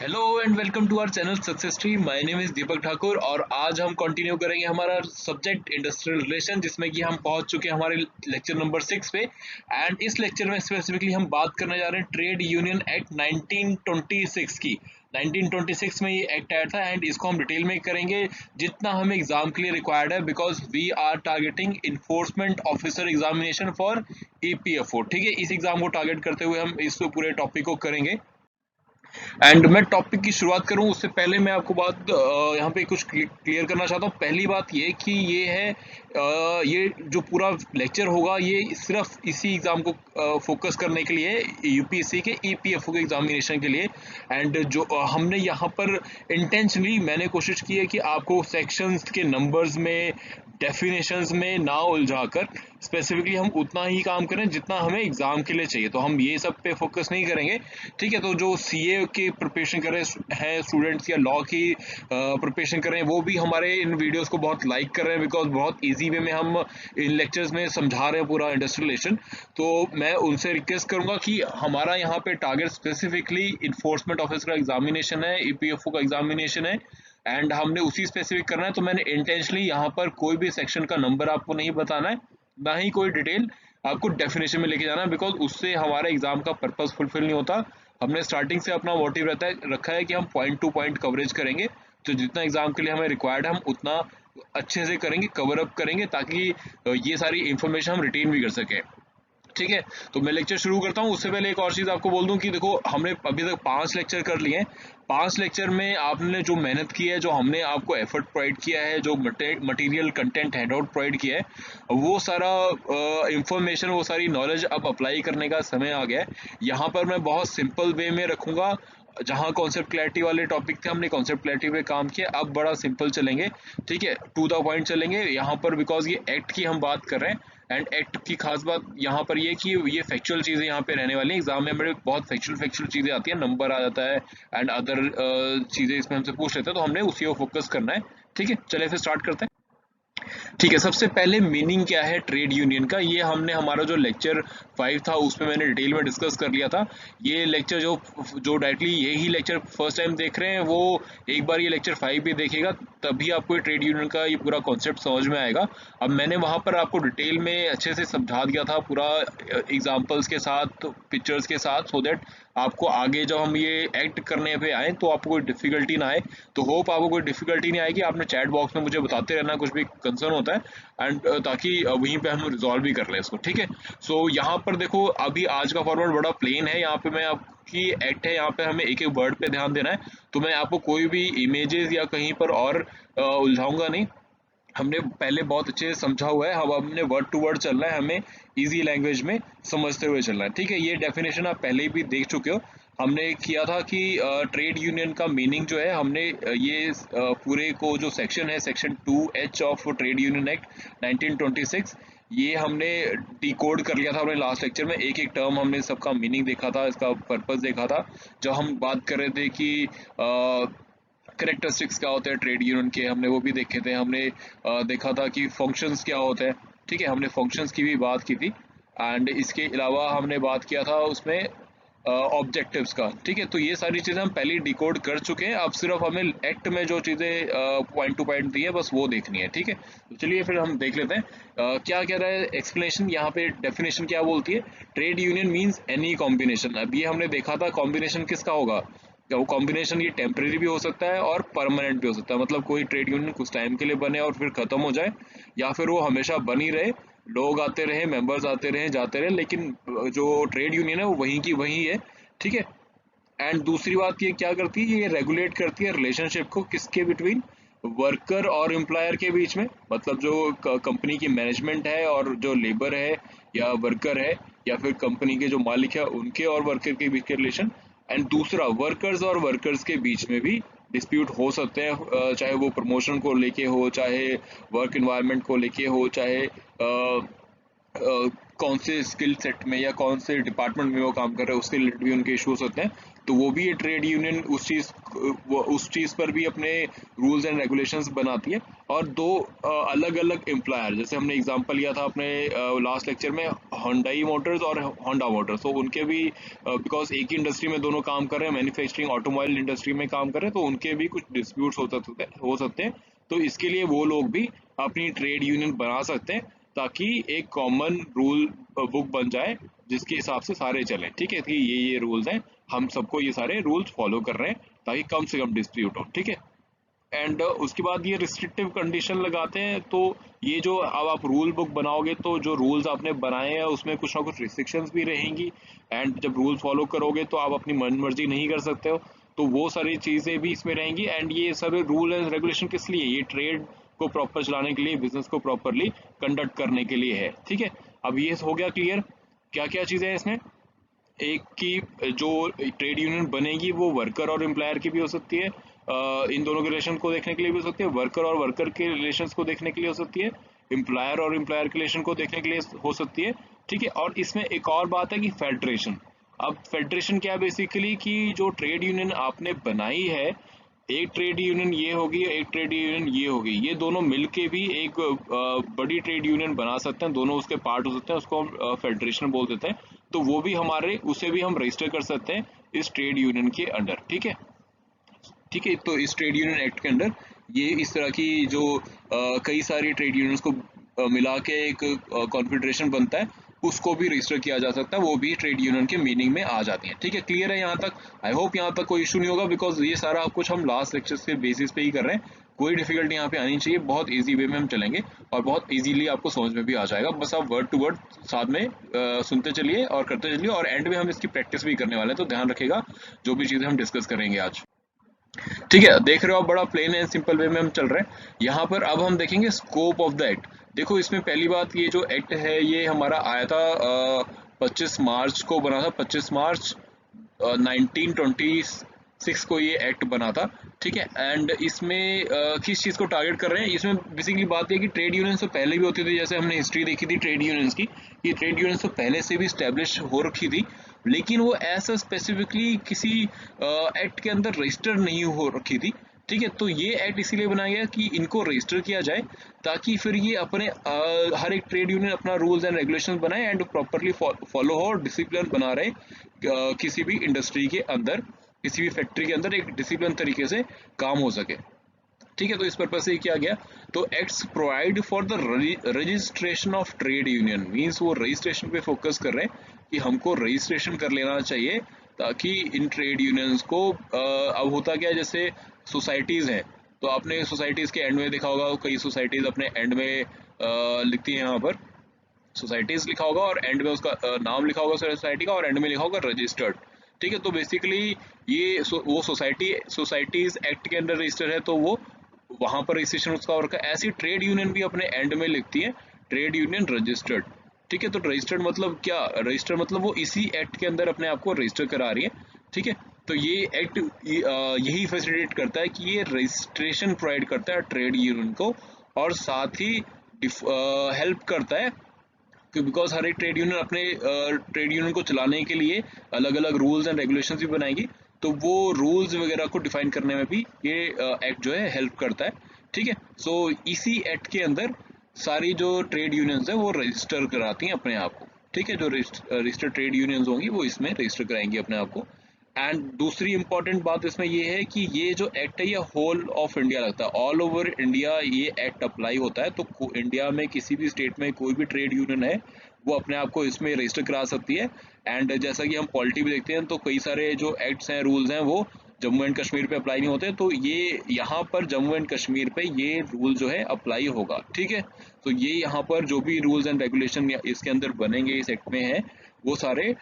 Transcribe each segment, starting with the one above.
Hello and welcome to our channel success tree. My name is Deepak Thakur और आज हम continue करेंगे हमारा सब्जेक्ट इंडस्ट्रियल रिलेशन, जिसमें कि हम पहुंच चुके हैं हमारे लेक्चर नंबर 6 पे। एंड इस लेक्चर में स्पेसिफिकली हम बात करने जा रहे हैं ट्रेड यूनियन एक्ट 1926 की। 1926 में ये एक्ट आया था एंड इसको हम डिटेल में करेंगे जितना हमें एग्जाम के लिए रिक्वायर्ड है, because we are targeting enforcement officer examination for EPFO. ठीक है, इस एग्जाम को टारगेट करते हुए हम इस पूरे टॉपिक को करेंगे। एंड मैं टॉपिक की शुरुआत करूं उससे पहले मैं आपको बात यहाँ पे कुछ क्लियर करना चाहता हूँ। पहली बात ये कि ये है ये जो पूरा लेक्चर होगा ये सिर्फ इसी एग्जाम को फोकस करने के लिए, यूपीएससी के ईपीएफओ के एग्जामिनेशन के लिए। एंड जो हमने यहाँ पर इंटेंशनली मैंने कोशिश की है कि आपको सेक्शंस के नंबर्स में, डेफिनेशंस में ना उलझाकर स्पेसिफिकली हम उतना ही काम करें जितना हमें एग्जाम के लिए चाहिए। तो हम ये सब पे फोकस नहीं करेंगे। ठीक है, तो जो सीए की प्रिपरेशन कर रहे हैं स्टूडेंट्स या लॉ की प्रिपरेशन कर रहे हैं, वो भी हमारे इन वीडियोस को बहुत लाइक कर रहे हैं, बिकॉज बहुत इजी वे में हम इन लेक्चर्स में समझा रहे हैं पूरा इंडस्ट्रियल रिलेशन। तो मैं उनसे रिक्वेस्ट करूंगा कि हमारा यहाँ पे टारगेट स्पेसिफिकली इन्फोर्समेंट ऑफिसर का एग्जामिनेशन है, ईपीएफओ का एग्जामिनेशन है एंड हमने उसी स्पेसिफिक करना है। तो मैंने इंटेंशनली यहाँ पर कोई भी सेक्शन का नंबर आपको नहीं बताना है, ना ही कोई डिटेल आपको डेफिनेशन में लेके जाना है, बिकॉज उससे हमारे एग्जाम का पर्पस फुलफिल नहीं होता। हमने स्टार्टिंग से अपना मोटिव रखा है कि हम पॉइंट टू पॉइंट कवरेज करेंगे। तो जितना एग्जाम के लिए हमें रिक्वायर्ड है हम उतना अच्छे से करेंगे, कवर अप करेंगे, ताकि ये सारी इंफॉर्मेशन हम रिटेन भी कर सकें। ठीक है, तो मैं लेक्चर शुरू करता हूँ। उससे पहले एक और चीज़ आपको बोल दूं कि देखो, हमने अभी तक 5 लेक्चर कर लिए हैं। 5 लेक्चर में आपने जो मेहनत की है, जो हमने आपको एफर्ट प्रोवाइड किया है, जो material content hand out provide किया है, वो सारा इंफॉर्मेशन, वो सारी नॉलेज अब अप्लाई करने का समय आ गया है। यहाँ पर मैं बहुत सिंपल वे में रखूंगा। जहाँ कॉन्सेप्ट क्लैरिटी वाले टॉपिक थे, हमने कॉन्सेप्ट क्लैरिटी पे काम किया, अब बड़ा सिंपल चलेंगे। ठीक है, टू द पॉइंट चलेंगे यहाँ पर, बिकॉज ये एक्ट की हम बात कर रहे हैं। एंड एक्ट की खास बात यहाँ पर ये कि ये फैक्चुअल चीज़ें यहाँ पे रहने वाली हैं। एग्जाम में हमारे बहुत फैक्चुअल चीज़ें आती हैं, नंबर आ जाता है एंड अदर चीज़ें इसमें हमसे पूछ लेते हैं, तो हमने उसी को फोकस करना है। ठीक है, चलिए फिर स्टार्ट करते हैं। ठीक है, सबसे पहले मीनिंग क्या है ट्रेड यूनियन का, ये हमने हमारा जो लेक्चर 5 था उसमें मैंने डिटेल में डिस्कस कर लिया था। ये लेक्चर जो जो डायरेक्टली यही लेक्चर फर्स्ट टाइम देख रहे हैं, वो एक बार ये लेक्चर 5 भी देखेगा, तभी आपको ट्रेड यूनियन का ये पूरा कॉन्सेप्ट समझ में आएगा। अब मैंने वहाँ पर आपको डिटेल में अच्छे से समझा दिया था, पूरा एग्जाम्पल्स के साथ, पिक्चर्स के साथ, सो दैट आपको आगे जब हम ये एक्ट करने पे आए तो आपको कोई डिफिकल्टी ना आए। तो होप आपको कोई डिफिकल्टी नहीं आएगी। आपने चैट बॉक्स में मुझे बताते रहना कुछ भी कंसर्न होता है, एंड ताकि वहीं पे हम रिजॉल्व भी कर लें इसको। ठीक है, सो यहाँ पर देखो, अभी आज का फॉर्मेट बड़ा प्लेन है। यहाँ पे मैं आपकी एक्ट है, यहाँ पे हमें एक एक वर्ड पे ध्यान देना है। तो मैं आपको कोई भी इमेजेस या कहीं पर और उलझाऊंगा नहीं। हमने पहले बहुत अच्छे से समझा हुआ है, अब हमने वर्ड टू वर्ड चलना है, हमें इजी लैंग्वेज में समझते हुए चलना है। ठीक है, ये डेफिनेशन आप पहले भी देख चुके हो। हमने किया था कि ट्रेड यूनियन का मीनिंग जो है, हमने ये पूरे को जो सेक्शन है, section 2H of trade union act 1926, ये हमने डिकोड कर लिया था अपने लास्ट लेक्चर में। एक एक टर्म हमने सबका मीनिंग देखा था, इसका पर्पस देखा था। जब हम बात कर रहे थे कि करेक्टरिस्टिक्स क्या होते हैं ट्रेड यूनियन के, हमने वो भी देखे थे। हमने देखा था कि फंक्शंस क्या होते हैं। ठीक है, हमने फंक्शंस की भी बात की थी। एंड इसके अलावा हमने बात किया था उसमें ऑब्जेक्टिव्स का। ठीक है, तो ये सारी चीज़ें हम पहले डिकोड कर चुके हैं। अब सिर्फ हमें एक्ट में जो चीज़ें पॉइंट टू पॉइंट दी है, बस वो देखनी है। ठीक है, तो चलिए फिर हम देख लेते हैं क्या कह रहा है एक्सप्लेनेशन। यहाँ पे डेफिनेशन क्या बोलती है, trade union means any combination. अब ये हमने देखा था कॉम्बिनेशन किसका होगा, क्या वो कॉम्बिनेशन ये टेम्परेरी भी हो सकता है और परमानेंट भी हो सकता है। मतलब कोई ट्रेड यूनियन कुछ टाइम के लिए बने और फिर खत्म हो जाए, या फिर वो हमेशा बनी रहे, लोग आते रहे, मेंबर्स आते रहे, जाते रहे, लेकिन जो ट्रेड यूनियन है वो वहीं की वहीं है। ठीक है, एंड दूसरी बात ये क्या करती है, ये रेगुलेट करती है रिलेशनशिप को, किसके बिटवीन, वर्कर और एम्प्लॉयर के बीच में। मतलब जो कंपनी की मैनेजमेंट है और जो लेबर है या वर्कर है, या फिर कंपनी के जो मालिक है उनके और वर्कर के बीच के रिलेशन। एंड दूसरा, वर्कर्स और वर्कर्स के बीच में भी डिस्प्यूट हो सकते हैं, चाहे वो प्रमोशन को लेके हो, चाहे वर्क इन्वायरमेंट को लेके हो, चाहे कौन से स्किल सेट में या कौन से डिपार्टमेंट में वो काम कर रहे हैं उसके रिलेटेड भी उनके इश्यूज होते हैं। तो वो भी ये ट्रेड यूनियन उस चीज पर भी अपने रूल्स एंड रेगुलेशंस बनाती है। और दो अलग अलग एम्प्लॉयर, जैसे हमने एग्जांपल लिया था अपने लास्ट लेक्चर में, होंडाई मोटर्स और होंडा मोटर्स, तो उनके भी बिकॉज एक ही इंडस्ट्री में दोनों काम कर रहे हैं, मैन्युफैक्चरिंग ऑटोमोबाइल इंडस्ट्री में काम कर रहे हैं, तो उनके भी कुछ डिस्प्यूट्स हो सकते हैं। तो इसके लिए वो लोग भी अपनी ट्रेड यूनियन बना सकते हैं, ताकि एक कॉमन रूल बुक बन जाए जिसके हिसाब से सारे चलें। ठीक है, कि ये रूल्स हैं, हम सबको ये सारे रूल्स फॉलो कर रहे हैं, ताकि कम से कम डिस्प्यूट हो। ठीक है, एंड उसके बाद ये रिस्ट्रिक्टिव कंडीशन लगाते हैं। तो ये जो अब आप रूल बुक बनाओगे, तो जो रूल्स आपने बनाए हैं उसमें कुछ ना कुछ रिस्ट्रिक्शंस भी रहेंगी, एंड जब रूल फॉलो करोगे तो आप अपनी मन मर्जी नहीं कर सकते हो, तो वो सारी चीज़ें भी इसमें रहेंगी। एंड ये सब रूल एंड रेगुलेशन किस लिए? ये ट्रेड को प्रॉपर चलाने के लिए, बिजनेस को प्रॉपरली कंडक्ट करने के लिए है। ठीक है, अब ये हो गया क्लियर क्या क्या चीज़ें हैं इसमें। एक की जो ट्रेड यूनियन बनेगी वो वर्कर और एम्प्लॉयर की भी हो सकती है, इन दोनों के रिलेशन को देखने के लिए भी हो सकती है, वर्कर और वर्कर के रिलेशंस को देखने के लिए हो सकती है, एम्प्लॉयर और एम्प्लॉयर के रिलेशन को देखने के लिए हो सकती है। ठीक है, और इसमें एक और बात है कि फेडरेशन। अब फेडरेशन क्या है? बेसिकली कि जो ट्रेड यूनियन आपने बनाई है, एक ट्रेड यूनियन ये होगी, एक ट्रेड यूनियन ये होगी, ये दोनों मिलके भी एक बड़ी ट्रेड यूनियन बना सकते हैं, दोनों उसके पार्ट हो सकते हैं, उसको हम फेडरेशन बोल देते हैं। तो वो भी हमारे, उसे भी हम रजिस्टर कर सकते हैं इस ट्रेड यूनियन के अंडर। ठीक है, ठीक है, तो इस ट्रेड यूनियन एक्ट के अंडर ये इस तरह की जो कई सारी ट्रेड यूनियंस को मिला के एक कॉन्फेडरेशन बनता है, उसको भी रजिस्टर किया जा सकता है, वो भी ट्रेड यूनियन के मीनिंग में आ जाती है। ठीक है, क्लियर है यहाँ तक? आई होप यहाँ तक कोई इशू नहीं होगा, बिकॉज ये सारा कुछ हम लास्ट लेक्चर्स के बेसिस पे ही कर रहे हैं। कोई डिफिकल्टी यहाँ पे आनी चाहिए, बहुत ईजी वे में हम चलेंगे और बहुत इजीली आपको समझ में भी आ जाएगा। बस आप वर्ड टू वर्ड साथ में सुनते चलिए और करते चलिए, और एंड में हम इसकी प्रैक्टिस भी करने वाले हैं, तो ध्यान रखिएगा जो भी चीज़ें हम डिस्कस करेंगे आज। ठीक है, देख रहे हो आप, बड़ा प्लेन एंड सिंपल वे में हम चल रहे हैं। यहाँ पर अब हम देखेंगे स्कोप ऑफ द एक्ट। देखो, इसमें पहली बात, ये जो एक्ट है ये हमारा आया था 25 मार्च को बना था, 25 मार्च 1926 को ये एक्ट बना था। ठीक है, एंड इसमें किस चीज़ को टारगेट कर रहे हैं? इसमें बेसिकली बात है कि ट्रेड यूनियन तो पहले भी होती थी, जैसे हमने हिस्ट्री देखी थी ट्रेड यूनियंस की, ये ट्रेड यूनियंस तो पहले से भी स्टैब्लिश हो रखी थी, लेकिन वो ऐसा स्पेसिफिकली किसी एक्ट के अंदर रजिस्टर नहीं हो रखी थी। ठीक है, तो ये एक्ट इसीलिए बनाया गया कि इनको रजिस्टर किया जाए, ताकि फिर ये अपने हर एक ट्रेड यूनियन अपना रूल्स एंड रेगुलेशन बनाए एंड प्रॉपरली फॉलो हो और डिसिप्लिन बना रहे किसी भी इंडस्ट्री के अंदर, किसी भी फैक्ट्री के अंदर एक डिसिप्लिन तरीके से काम हो सके। ठीक है, तो इस पर्पज से किया गया। तो acts provide for the registration of trade union, means वो रजिस्ट्रेशन पे फोकस कर रहे हैं कि हमको रजिस्ट्रेशन कर लेना चाहिए, ताकि इन ट्रेड यूनियंस को अब होता क्या है, जैसे सोसाइटीज हैं, तो आपने सोसाइटीज के एंड में देखा होगा, कई सोसाइटीज अपने एंड में लिखती हैं, यहाँ पर सोसाइटीज लिखा होगा और एंड में उसका नाम लिखा होगा सोसाइटी का, और एंड में लिखा होगा रजिस्टर्ड। ठीक है, तो बेसिकली ये वो सोसाइटीज एक्ट के अंडर रजिस्टर है, तो वो वहां पर रजिस्ट्रेशन उसका और ऐसी ट्रेड यूनियन भी अपने एंड में लिखती है ट्रेड यूनियन रजिस्टर्ड। ठीक है, तो रजिस्टर्ड मतलब क्या? रजिस्टर्ड मतलब वो इसी एक्ट के अंदर अपने आप को रजिस्टर करा रही है। ठीक है, तो ये एक्ट यही फैसिलिटेट करता है कि ये रजिस्ट्रेशन प्रोवाइड करता है ट्रेड यूनियन को, और साथ ही हेल्प करता है कि बिकॉज हर एक ट्रेड यूनियन अपने ट्रेड यूनियन को चलाने के लिए अलग अलग रूल्स एंड रेगुलेशंस भी बनाएगी, तो वो रूल्स वगैरह को डिफाइन करने में भी ये एक्ट जो है हेल्प करता है। ठीक है, सो इसी एक्ट के अंदर सारी जो ट्रेड यूनियंस है वो रजिस्टर कराती हैं अपने आप को। ठीक है, जो रजिस्टर्ड ट्रेड यूनियंस होंगी वो इसमें रजिस्टर कराएंगी अपने आप को। एंड दूसरी इंपॉर्टेंट बात इसमें ये है कि ये जो एक्ट है ये होल ऑफ इंडिया लगता है, ऑल ओवर इंडिया ये एक्ट अप्लाई होता है। तो इंडिया में किसी भी स्टेट में कोई भी ट्रेड यूनियन है वो अपने आप को इसमें रजिस्टर करा सकती है। एंड जैसा कि हम पॉलिटी भी देखते हैं, तो कई सारे जो एक्ट्स हैं, रूल्स हैं, वो जम्मू एंड कश्मीर पे अप्लाई नहीं होते, तो ये यहाँ पर जम्मू एंड कश्मीर पे ये रूल जो है अप्लाई होगा। ठीक है, तो ये यहाँ पर जो भी रूल्स एंड रेगुलेशन इसके अंदर बनेंगे, इस एक्ट में है, वो सारे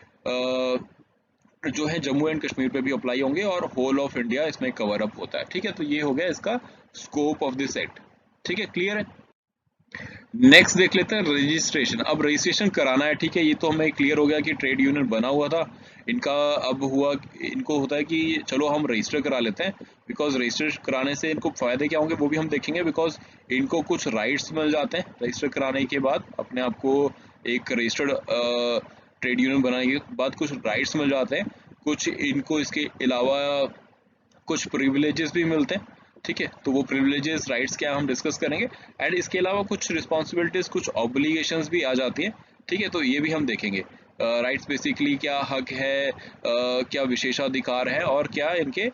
जो है जम्मू एंड कश्मीर पे भी अप्लाई होंगे, और होल ऑफ इंडिया इसमें कवर अप होता है। ठीक है, तो ये हो गया इसका स्कोप ऑफ दिस एक्ट। ठीक है, क्लियर है? नेक्स्ट देख लेते हैं रजिस्ट्रेशन। अब रजिस्ट्रेशन कराना है, ठीक है, ये तो हमें क्लियर हो गया कि ट्रेड यूनियन बना हुआ था इनका, अब हुआ इनको होता है कि चलो हम रजिस्टर करा लेते हैं, बिकॉज रजिस्टर कराने से इनको फायदे क्या होंगे वो भी हम देखेंगे, बिकॉज इनको कुछ राइट्स मिल जाते हैं रजिस्टर कराने के बाद, अपने आप को एक रजिस्टर्ड ट्रेड यूनियन बनाने के बाद कुछ राइट्स मिल जाते हैं, कुछ इनको इसके अलावा कुछ प्रिविलेजेस भी मिलते हैं, ठीक है। तो वो प्रिविलेजेस राइट्स क्या हम डिस्कस करेंगे, एंड इसके अलावा कुछ रिस्पॉन्सिबिलिटीज कुछ ऑब्लिगेशंस भी आ जाती हैं, ठीक है। तो ये भी हम देखेंगे राइट्स बेसिकली क्या हक है, क्या विशेषाधिकार है, और क्या इनके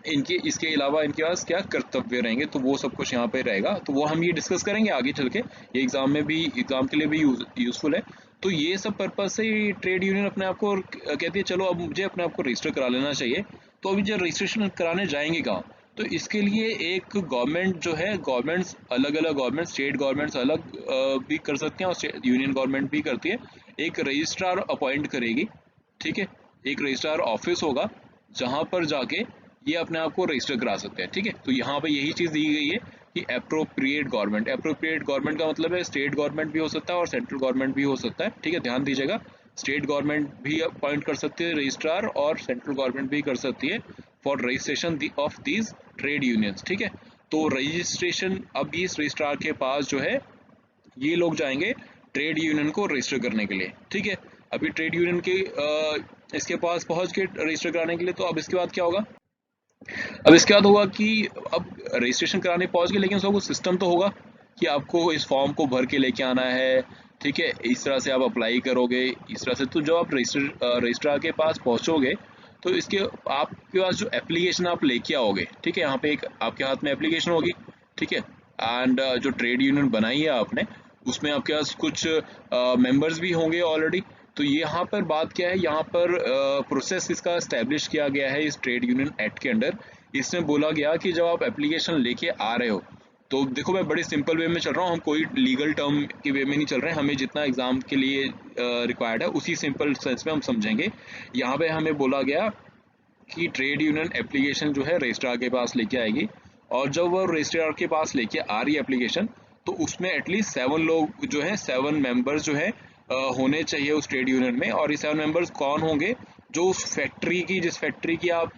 इनके इसके अलावा इनके पास क्या कर्तव्य रहेंगे। तो वो सब कुछ यहाँ पे रहेगा, तो वो हम ये डिस्कस करेंगे आगे चल के, ये एग्जाम में भी, एग्जाम के लिए भी यूजफुल है। तो ये सब पर्पज से ट्रेड यूनियन अपने आप को कहती है चलो अब मुझे अपने आप को रजिस्टर करा लेना चाहिए। तो अभी जब रजिस्ट्रेशन कराने जाएंगे कहाँ, तो इसके लिए एक गवर्नमेंट जो है, गवर्नमेंट्स अलग अलग गवर्नमेंट, स्टेट गवर्नमेंट्स अलग भी कर सकते हैं और यूनियन गवर्नमेंट भी करती है, एक रजिस्ट्रार अपॉइंट करेगी, ठीक है। एक रजिस्ट्रार ऑफिस होगा जहाँ पर जाके ये अपने आप को रजिस्टर करा सकते हैं, ठीक है। तो यहाँ पे यही चीज़ दी गई है कि अप्रोप्रिएट गवर्नमेंट, अप्रोप्रिएट गवर्नमेंट का मतलब है स्टेट गवर्नमेंट भी हो सकता है और सेंट्रल गवर्नमेंट भी हो सकता है, ठीक है। ध्यान दीजिएगा, स्टेट गवर्नमेंट भी अपॉइंट कर सकती है रजिस्ट्रार और सेंट्रल गवर्नमेंट भी कर सकती है for registration of these trade unions, ठीक है। तो रजिस्ट्रेशन अब इस रजिस्ट्रार के पास जो है ये लोग जाएंगे ट्रेड यूनियन को रजिस्टर करने के लिए, ठीक है। अभी ट्रेड यूनियन के इसके पास पहुंच के रजिस्टर कराने के लिए, तो अब इसके बाद क्या होगा, अब इसके बाद होगा कि अब रजिस्ट्रेशन कराने पहुंच गए, लेकिन उसका कुछ सिस्टम तो होगा कि आपको इस फॉर्म को भर के लेके आना है, ठीक है। इस तरह से आप अप्लाई करोगे, इस तरह से। तो जब आप रजिस्ट्रार के पास पहुंचोगे तो इसके आपके पास जो एप्लीकेशन आप लेके आओगे, ठीक है, यहाँ पे एक आपके हाथ में एप्लीकेशन होगी, ठीक है। एंड जो ट्रेड यूनियन बनाई है आपने, उसमें आपके पास कुछ मेंबर्स भी होंगे ऑलरेडी। तो यहाँ पर बात क्या है, यहाँ पर प्रोसेस इसका एस्टेब्लिश किया गया है इस ट्रेड यूनियन एक्ट के अंडर। इसमें बोला गया कि जब आप एप्लीकेशन लेके आ रहे हो, तो देखो मैं बड़े सिंपल वे में चल रहा हूँ, हम कोई लीगल टर्म के वे में नहीं चल रहे हैं, हमें जितना एग्जाम के लिए रिक्वायर्ड है उसी सिंपल सेंस में हम समझेंगे। यहाँ पे हमें बोला गया कि ट्रेड यूनियन एप्लीकेशन जो है रजिस्ट्रार के पास लेके आएगी, और जब वो रजिस्ट्रार के पास लेके आ रही है एप्लीकेशन, तो उसमें एटलीस्ट 7 लोग जो है, 7 मेंबर्स जो है होने चाहिए उस ट्रेड यूनियन में। और ये 7 मेंबर्स कौन होंगे, जो उस फैक्ट्री की, जिस फैक्ट्री की आप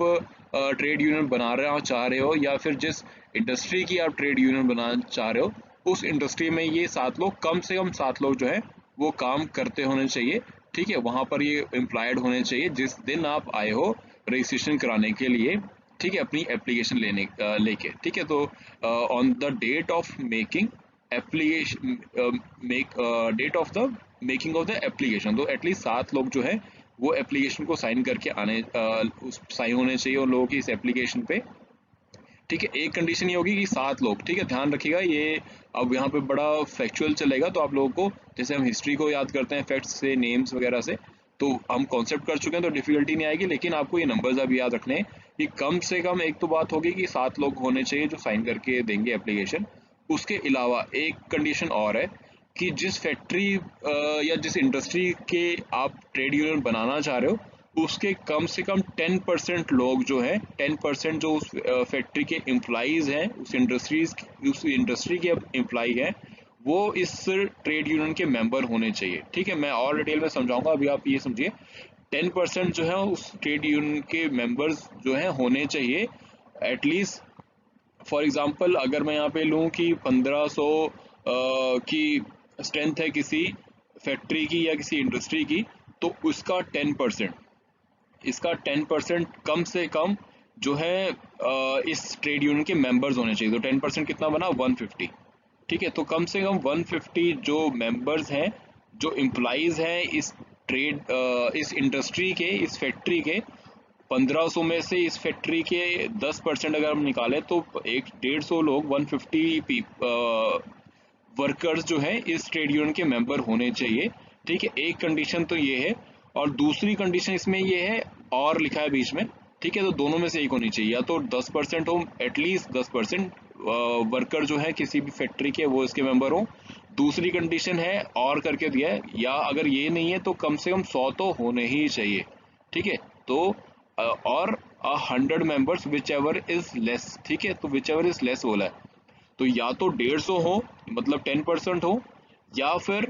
ट्रेड यूनियन बना रहे चाह रहे हो, या फिर जिस इंडस्ट्री की आप ट्रेड यूनियन बनाना चाह रहे हो, उस इंडस्ट्री में ये 7 लोग, कम से कम 7 लोग जो है वो काम करते होने चाहिए, ठीक है। वहां पर ये एम्प्लॉयड होने चाहिए जिस दिन आप आए हो रजिस्ट्रेशन कराने के लिए, ठीक है, अपनी एप्लीकेशन लेके, ठीक है। तो on the date of making application, date of the making of the application, तो एटलीस्ट 7 लोग जो है वो एप्लीकेशन को साइन करके आने, साइन होने चाहिए उन लोगों की इस एप्लीकेशन पे, ठीक है। एक कंडीशन ये होगी कि 7 लोग, ठीक है, ध्यान रखिएगा ये। अब यहाँ पे बड़ा फैक्चुअल चलेगा, तो आप लोगों को, जैसे हम हिस्ट्री को याद करते हैं फैक्ट्स से, नेम्स वगैरह से, तो हम कॉन्सेप्ट कर चुके हैं, तो डिफिकल्टी नहीं आएगी। लेकिन आपको ये नंबर्स अब याद रखने हैं कि कम से कम एक तो बात होगी कि 7 लोग होने चाहिए जो साइन करके देंगे एप्लीकेशन। उसके अलावा एक कंडीशन और है कि जिस फैक्ट्री या जिस इंडस्ट्री के आप ट्रेड यूनियन बनाना चाह रहे हो, उसके कम से कम 10% लोग जो है, 10% जो उस फैक्ट्री के एम्प्लॉइज हैं, उस इंडस्ट्री के एम्प्लॉय हैं, वो इस ट्रेड यूनियन के मेंबर होने चाहिए, ठीक है। मैं और डिटेल में समझाऊंगा, अभी आप ये समझिए 10% जो है उस ट्रेड यूनियन के मेंबर्स जो है होने चाहिए एटलीस्ट। फॉर एग्जांपल अगर मैं यहाँ पे लूँ कि 1500 की स्ट्रेंथ है किसी फैक्ट्री की या किसी इंडस्ट्री की, तो उसका 10%, इसका 10% कम से कम जो है इस ट्रेड यूनियन के मेंबर्स होने चाहिए। तो 10% कितना बना, 150, ठीक है। तो कम से कम 150 जो मेंबर्स हैं, जो एम्प्लॉइज हैं इस इस इंडस्ट्री के, इस फैक्ट्री के, 1500 में से इस फैक्ट्री के 10% अगर हम निकालें तो 150 लोग, 150 वर्कर्स जो हैं इस ट्रेड यूनियन के मेंबर होने चाहिए, ठीक है। एक कंडीशन तो ये है, और दूसरी कंडीशन इसमें ये है, और लिखा है बीच में, ठीक है। तो दोनों में से एक होनी चाहिए, या तो 10% हो, एटलीस्ट 10% वर्कर जो है किसी भी फैक्ट्री के वो इसके मेंबर हो। दूसरी कंडीशन है और करके दिया है, या अगर ये नहीं है तो कम से कम 100 तो होने ही चाहिए, ठीक है। तो और 100 members which ever is less, ठीक है। तो विच एवर इज लेस बोला है, तो या तो 150 हो, मतलब 10% हो, या फिर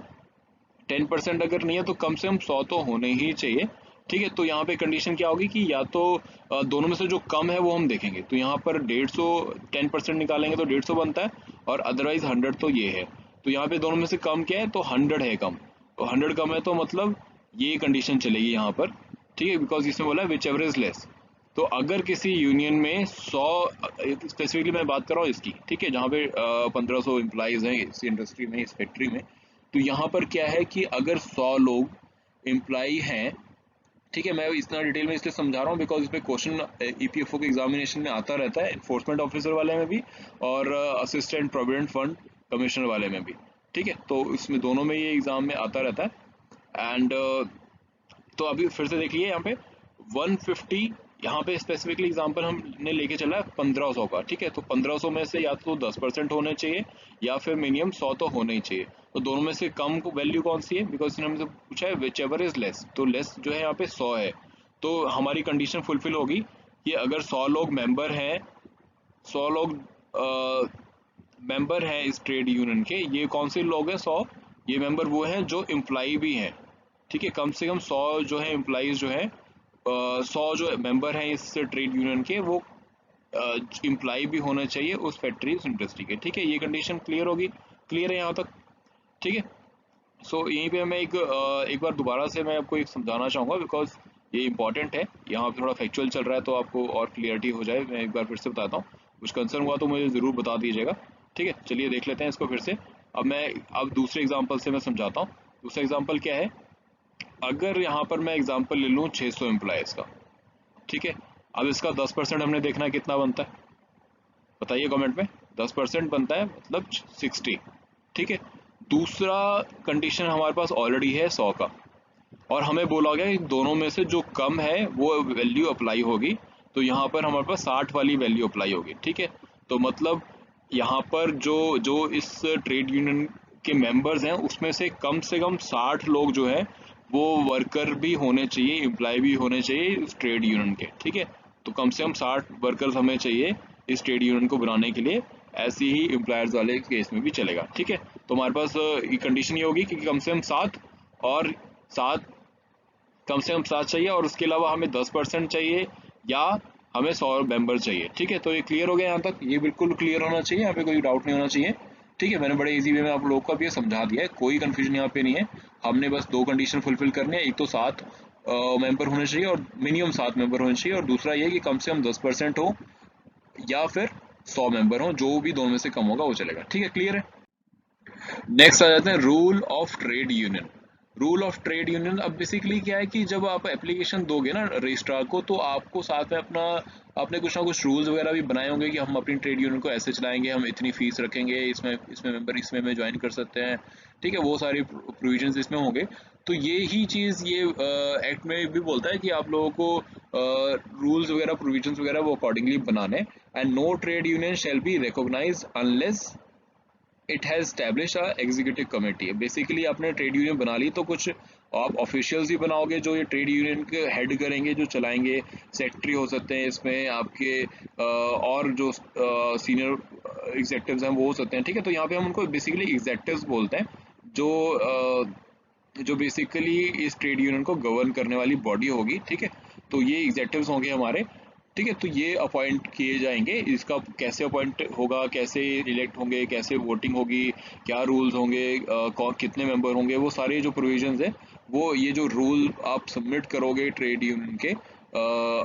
10% अगर नहीं है तो कम से कम 100 तो होने ही चाहिए, ठीक है। तो यहाँ पे कंडीशन क्या होगी कि या तो दोनों में से जो कम है वो हम देखेंगे, तो यहाँ पर 150, 10% निकालेंगे तो 150 बनता है, और अदरवाइज 100 तो ये है। तो यहाँ पे दोनों में से कम क्या है, तो 100 है कम, तो 100 कम है, तो मतलब ये कंडीशन चलेगी यहाँ पर, ठीक है, बिकॉज इसमें बोला है विच एवर इज लेस। तो अगर किसी यूनियन में 100, स्पेसिफिकली मैं बात कर रहा हूँ इसकी, ठीक है, जहाँ पे 1500 एम्प्लॉइज हैं इस इंडस्ट्री में, इस फैक्ट्री में, तो यहाँ पर क्या है कि अगर 100 लोग एम्प्लॉई हैं, ठीक है, मैं इतना डिटेल में इसलिए समझा रहा हूँ बिकॉज इस पे क्वेश्चन ईपीएफओ के एग्जामिनेशन में आता रहता है, इन्फोर्समेंट ऑफिसर वाले में भी और असिस्टेंट प्रोविडेंट फंड कमिश्नर वाले में भी, ठीक है, तो इसमें दोनों में ये एग्जाम में आता रहता है। एंड तो अभी फिर से देखिए यहाँ पे 150, यहाँ पे स्पेसिफिकली एग्जांपल हमने लेके चला है 1500 का, ठीक है, तो 1500 में से या तो 10% होने चाहिए या फिर मिनिमम 100 तो होने ही चाहिए। तो दोनों में से कम वैल्यू कौन सी है, बिकॉज इसने हमसे पूछा है विच एवर इज लेस, तो लेस जो है यहाँ पे 100 है। तो हमारी कंडीशन फुलफिल होगी कि अगर 100 लोग मेंबर हैं, 100 लोग मेंबर हैं इस ट्रेड यूनियन के, ये कौन से लोग हैं 100, ये मेंबर वो हैं जो एम्प्लॉई भी हैं, ठीक है, कम से कम 100 जो है एम्प्लॉइज जो है, 100 जो मेंबर हैं इस ट्रेड यूनियन के, वो एम्प्लॉय भी होना चाहिए उस फैक्ट्री, उस इंडस्ट्री के, ठीक है, ये कंडीशन क्लियर होगी, क्लियर है यहाँ तक, ठीक है। सो यहीं पे मैं एक बार दोबारा से मैं आपको एक समझाना चाहूँगा बिकॉज ये इंपॉर्टेंट है, यहाँ पे थोड़ा फैक्चुअल चल रहा है तो आपको और क्लियरिटी हो जाए, मैं एक बार फिर से बताता हूँ, कुछ कंसर्न हुआ तो मुझे ज़रूर बता दीजिएगा, ठीक है। चलिए देख लेते हैं इसको फिर से। अब दूसरे एग्जाम्पल से मैं समझाता हूँ। दूसरा एग्जाम्पल क्या है, अगर यहाँ पर मैं एग्जाम्पल ले लूँ 600 एम्प्लॉयज़ का, ठीक है, अब इसका 10% हमने देखना है कितना बनता है, बताइए कमेंट में। 10% बनता है मतलब 60, ठीक है। दूसरा कंडीशन हमारे पास ऑलरेडी है 100 का, और हमें बोला गया कि दोनों में से जो कम है वो वैल्यू अप्लाई होगी, तो यहाँ पर हमारे पास 60 वाली वैल्यू अप्लाई होगी, ठीक है। तो मतलब यहाँ पर जो जो इस ट्रेड यूनियन के मेंबर्स हैं उसमें से कम 60 लोग जो है वो वर्कर भी होने चाहिए, एम्प्लॉय भी होने चाहिए इस ट्रेड यूनियन के, ठीक है। तो कम से कम 60 वर्कर्स हमें चाहिए इस ट्रेड यूनियन को बनाने के लिए, ऐसे ही एम्प्लॉयर्स वाले केस में भी चलेगा, ठीक है। तो हमारे पास ये कंडीशन ये होगी कि कम से कम 7, और 7, कम से कम 7 चाहिए, और उसके अलावा हमें 10% चाहिए या हमें 100 मेंबर चाहिए, ठीक है। तो ये क्लियर हो गया यहाँ तक, ये बिल्कुल क्लियर होना चाहिए, यहाँ पे कोई डाउट नहीं होना चाहिए, ठीक है। मैंने बड़े इजी वे में आप लोगों को अब ये समझा दिया है, कोई कंफ्यूजन यहाँ पे नहीं है। हमने बस 2 कंडीशन फुलफिल करनी है, एक तो 7 मेंबर होने चाहिए और मिनिमम 7 मेंबर होने चाहिए, और दूसरा ये कि कम से कम 10% हो या फिर 100 मेंबर हो, जो भी दोनों में से कम होगा वो चलेगा, ठीक है, क्लियर है। नेक्स्ट आ जाते हैं rule of trade union. Rule of trade union अब बेसिकली क्या है कि जब आप एप्लीकेशन दोगे ना रजिस्ट्रार को, तो आपको साथ में आपने कुछ ना कुछ रूल्स वगैरह भी बनाए होंगे कि हम अपनी ट्रेड यूनियन को ऐसे चलाएंगे, हम इतनी फीस रखेंगे, इसमें इसमें मेंबर इसमें में ज्वाइन कर सकते हैं, ठीक है, वो सारी प्रोविजंस इसमें होंगे। तो ये ही चीज़ ये एक्ट में भी बोलता है कि आप लोगों को रूल्स वगैरह प्रोविजंस वगैरह वो अकॉर्डिंगली बनाने। And no trade union shall be recognised unless it has establish a executive committee. Basically आपने ट्रेड यूनियन बना ली तो कुछ आप ऑफिशियल्स भी बनाओगे जो ये ट्रेड यूनियन के हेड करेंगे, जो चलाएंगे, सेक्रेटरी हो सकते हैं इसमें आपके, और जो सीनियर एग्जेक्टिव्स हैं वो हो सकते हैं, ठीक है। तो यहाँ पे हम उनको बेसिकली एग्जेक्टिव्स बोलते हैं, जो जो बेसिकली इस ट्रेड यूनियन को गवर्न करने वाली बॉडी होगी, ठीक है। तो ये एग्जेक्टिव्स होंगे हमारे, ठीक है। तो ये अपॉइंट किए जाएंगे, इसका कैसे अपॉइंट होगा, कैसे इलेक्ट होंगे, कैसे वोटिंग होगी, क्या रूल्स होंगे, कौन कितने मेंबर होंगे, वो सारे जो प्रोविजंस है, वो ये जो रूल आप सबमिट करोगे ट्रेड यूनियन के